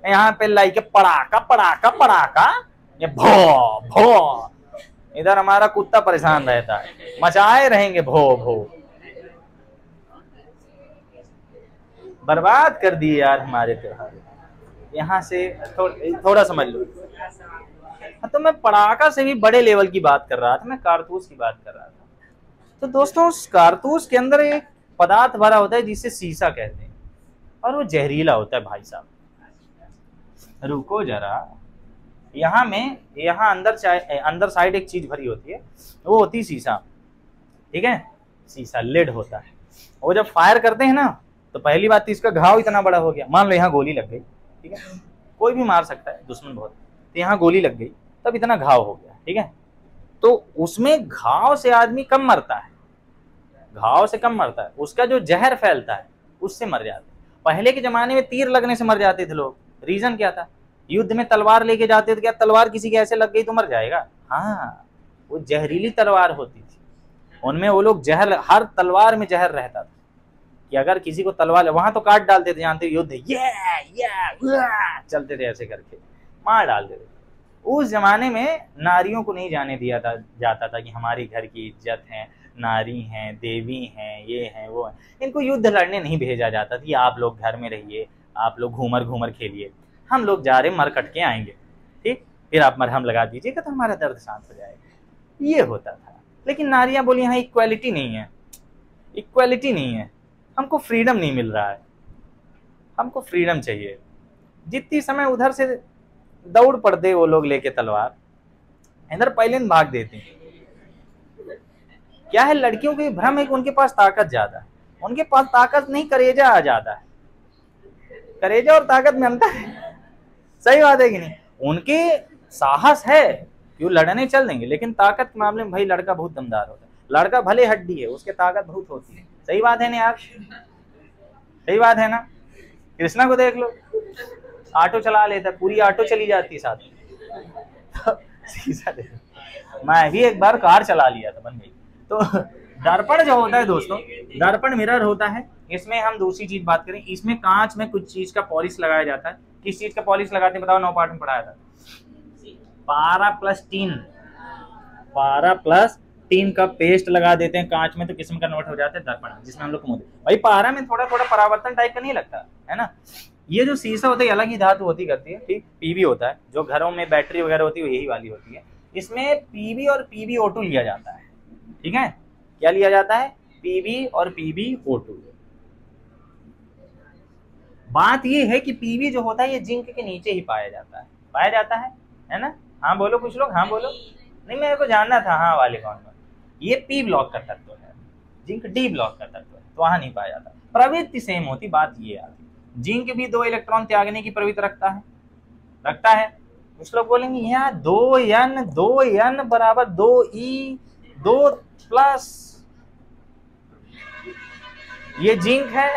यहाँ पे लाई के पड़ाका पड़ाका पड़ाका, ये भो भो, इधर हमारा कुत्ता परेशान रहता है, मचाए रहेंगे भो भो। बर्बाद कर दिए यार हमारे त्योहार। यहाँ से थोड़ा समझ लो। तो मैं पड़ाका से भी बड़े लेवल की बात कर रहा था, मैं कारतूस की बात कर रहा था। तो दोस्तों उस कारतूस के अंदर एक पदार्थ भरा होता है जिसे शीशा कहते हैं, और वो जहरीला होता है भाई साहब। रुको जरा, यहाँ अंदर साइड एक चीज भरी होती है, वो होती है शीशा। ठीक है, शीशा लेड होता है। वो जब फायर करते हैं ना तो पहली बात तो इसका घाव इतना बड़ा हो गया, मान लो यहाँ गोली लग गई, ठीक है, कोई भी मार सकता है, दुश्मन बहुत, तो यहाँ गोली लग गई तब इतना घाव हो गया, ठीक है। तो उसमें घाव से आदमी कम मरता है, घाव से कम मरता है, उसका जो जहर फैलता है उससे मर जाते हैं। पहले के जमाने में तीर लगने से मर जाते थे लोग, रीजन क्या था, युद्ध में तलवार लेके जाते थे, क्या तलवार किसी के ऐसे लग गई तो मर जाएगा, हाँ, वो जहरीली तलवार होती थी, उनमें वो लोग जहर, हर तलवार में जहर रहता था कि अगर किसी को तलवार, वहां तो काट डालते थे, जानते युद्ध चलते थे ऐसे करके मार डालते थे। उस जमाने में नारियों को नहीं जाने दिया जाता था कि हमारी घर की इज्जत है, नारी हैं, देवी हैं, ये हैं वो हैं, इनको युद्ध लड़ने नहीं भेजा जाता था कि आप लोग घर में रहिए, आप लोग घूमर घूमर खेलिए, हम लोग जा रहे मर कट के आएंगे, ठीक, फिर आप मरहम लगा दीजिएगा तो हमारा दर्द शांत हो जाएगा, ये होता था। लेकिन नारियां बोली यहाँ इक्वालिटी नहीं है, इक्वालिटी नहीं है, हमको फ्रीडम नहीं मिल रहा है, हमको फ्रीडम चाहिए। जितनी समय उधर से दौड़ पड़ते वो लोग लेके तलवार, इधर पहले भाग देते हैं। क्या है, लड़कियों के भ्रम है कि उनके पास ताकत ज्यादा है, उनके पास ताकत नहीं, करेजा आ जाता है, करेजा और ताकत में अंतर है, सही बात है कि नहीं। उनके साहस है कि वो लड़ने चल देंगे, लेकिन ताकत के मामले में भाई लड़का बहुत दमदार होता है, लड़का भले हड्डी है उसके ताकत बहुत होती है, सही बात है ना यार, सही बात है ना। कृष्णा को देख लो, ऑटो चला लेता है, पूरी ऑटो चली जाती है साथ में, शीशा देखो, मैं भी एक बार कार चला लिया था, बन गई। तो दर्पण जो होता है दोस्तों, दर्पण मिरर होता है, इसमें हम दूसरी चीज बात करें, इसमें कांच में कुछ चीज का पॉलिश लगाया जाता है। किस चीज का पॉलिश लगाते हैं बताओ, 9 पार्ट में पढ़ाया था, पारा प्लस टीन, पारा प्लस टीन का पेस्ट लगा देते हैं कांच में, तो किस में कन्वर्ट हो जाता है, दर्पण, जिसमें हम लोग भाई पारा में थोड़ा थोड़ा परावर्तन टाइप का नहीं लगता है ना। ये जो शीशा होता है अलग ही धातु होती करती है, ठीक, पीवी होता है, जो घरों में बैटरी वगैरह होती है यही वाली होती है, इसमें पीवी और PbO2 लिया जाता है, ठीक है, क्या लिया जाता है, पीवी और PbO2। बात ये है कि पीवी जो होता है ये जिंक के नीचे ही पाया जाता है ना। हाँ बोलो कुछ लोग, हाँ बोलो, नहीं मेरे को जानना था, हाँ वाले कौन, ये P ब्लॉक का तत्व है, जिंक D ब्लॉक का तत्व है, तो वहां नहीं पाया जाता, प्रवृत्ति सेम होती, बात ये आती, जिंक भी 2 इलेक्ट्रॉन त्यागने की प्रवृत्ति रखता है। कुछ लोग बोलेंगे यहाँ 2n बराबर 2e 2+, ये जिंक है,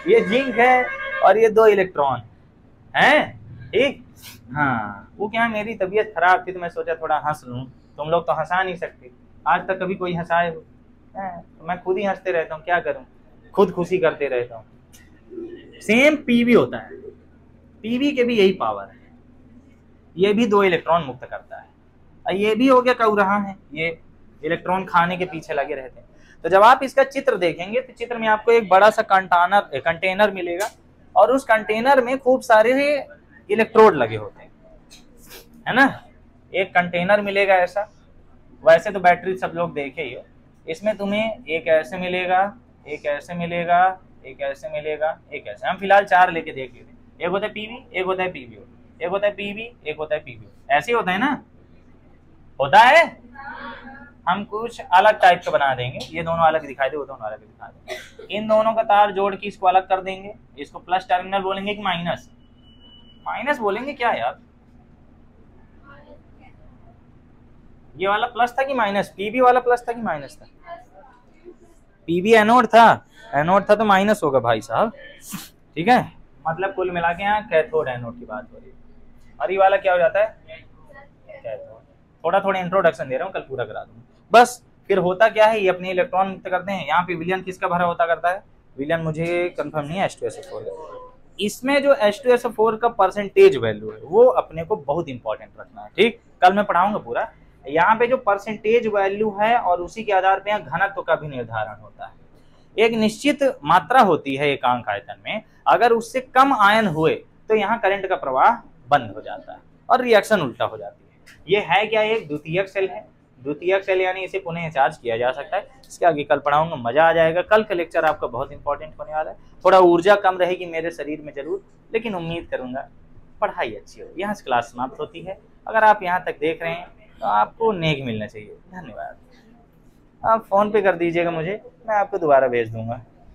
ये जिंक है और ये 2 इलेक्ट्रॉन हैं, ठीक। हाँ वो क्या, मेरी तबीयत खराब थी तो मैं सोचा थोड़ा हंस लूं, तुम लोग तो हंसा नहीं सकते, आज तक कभी कोई हंसाए हो, तो मैं खुद ही हंसते रहता हूँ, क्या करूं, खुद खुशी करते रहता हूँ। सेम पीवी होता है, पीवी के भी यही पावर है, ये भी 2 इलेक्ट्रॉन मुक्त करता है, ये भी हो गया कऊ रहा है, ये इलेक्ट्रॉन खाने के पीछे लगे रहते हैं। तो जब आप इसका चित्र देखेंगे तो चित्र में आपको एक बड़ा सा कंटेनर मिलेगा और उस कंटेनर में खूब सारे इलेक्ट्रोड लगे होते हैं, है ना, एक कंटेनर मिलेगा ऐसा, वैसे तो बैटरी सब लोग देखे ही हो, इसमें तुम्हें एक ऐसे मिलेगा, एक ऐसे मिलेगा, एक ऐसे मिलेगा, एक ऐसे, हम फिलहाल 4 लेके देख लेते हैं, एक होता है पीवी, एक होता है PbO, एक होता है पीवी, एक होता है PbO, ऐसे ही होता है ना, होता है। हम कुछ अलग टाइप का बना देंगे, ये दोनों अलग दिखाई दे, वो दोनों अलग दिखा दे, इन दोनों का तार जोड़ के इसको अलग कर देंगे, इसको प्लस टर्मिनल बोलेंगे कि माइनस बोलेंगे, क्या यार, ये वाला प्लस था कि माइनस, पीवी वाला प्लस था कि माइनस था, पीवी एनोड था तो माइनस होगा भाई साहब, ठीक है, मतलब कुल मिला के यहाँ कैथोड एनोड की बात हो रही है, और ये वाला क्या हो जाता है, कैथोड। थोड़ा इंट्रोडक्शन दे रहा हूँ, कल पूरा करा दूंगा बस। फिर होता क्या है, ये अपने इलेक्ट्रॉन मुक्त करते हैं, यहाँ पे विलयन किसका भरा होता करता है, विलयन मुझे कंफर्म नहीं है, H2SO4 का। इसमें जो H2SO4 का परसेंटेज वैल्यू है वो अपने को बहुत इंपॉर्टेंट रखना है, ठीक, कल मैं पढ़ाऊंगा पूरा। यहाँ पे जो परसेंटेज वैल्यू है और उसी के आधार पे यहाँ घनत्व का भी निर्धारण होता है, एक निश्चित मात्रा होती है एकांक आयतन में, अगर उससे कम आयन हुए तो यहाँ करंट का प्रवाह बंद हो जाता है और रिएक्शन उल्टा हो जाती है। ये है क्या, एक द्वितीयक सेल है, द्वितीयक सेल यानी इसे पुनः चार्ज किया जा सकता है। इसके आगे कल पढ़ाऊंगा, मजा आ जाएगा। कल का लेक्चर आपका बहुत इंपॉर्टेंट होने वाला है। थोड़ा ऊर्जा कम रहेगी मेरे शरीर में जरूर, लेकिन उम्मीद करूंगा पढ़ाई अच्छी हो। यहाँ से क्लास समाप्त होती है। अगर आप यहाँ तक देख रहे हैं तो आपको नेक मिलना चाहिए। धन्यवाद। आप फ़ोन पे कर दीजिएगा मुझे, मैं आपको दोबारा भेज दूँगा।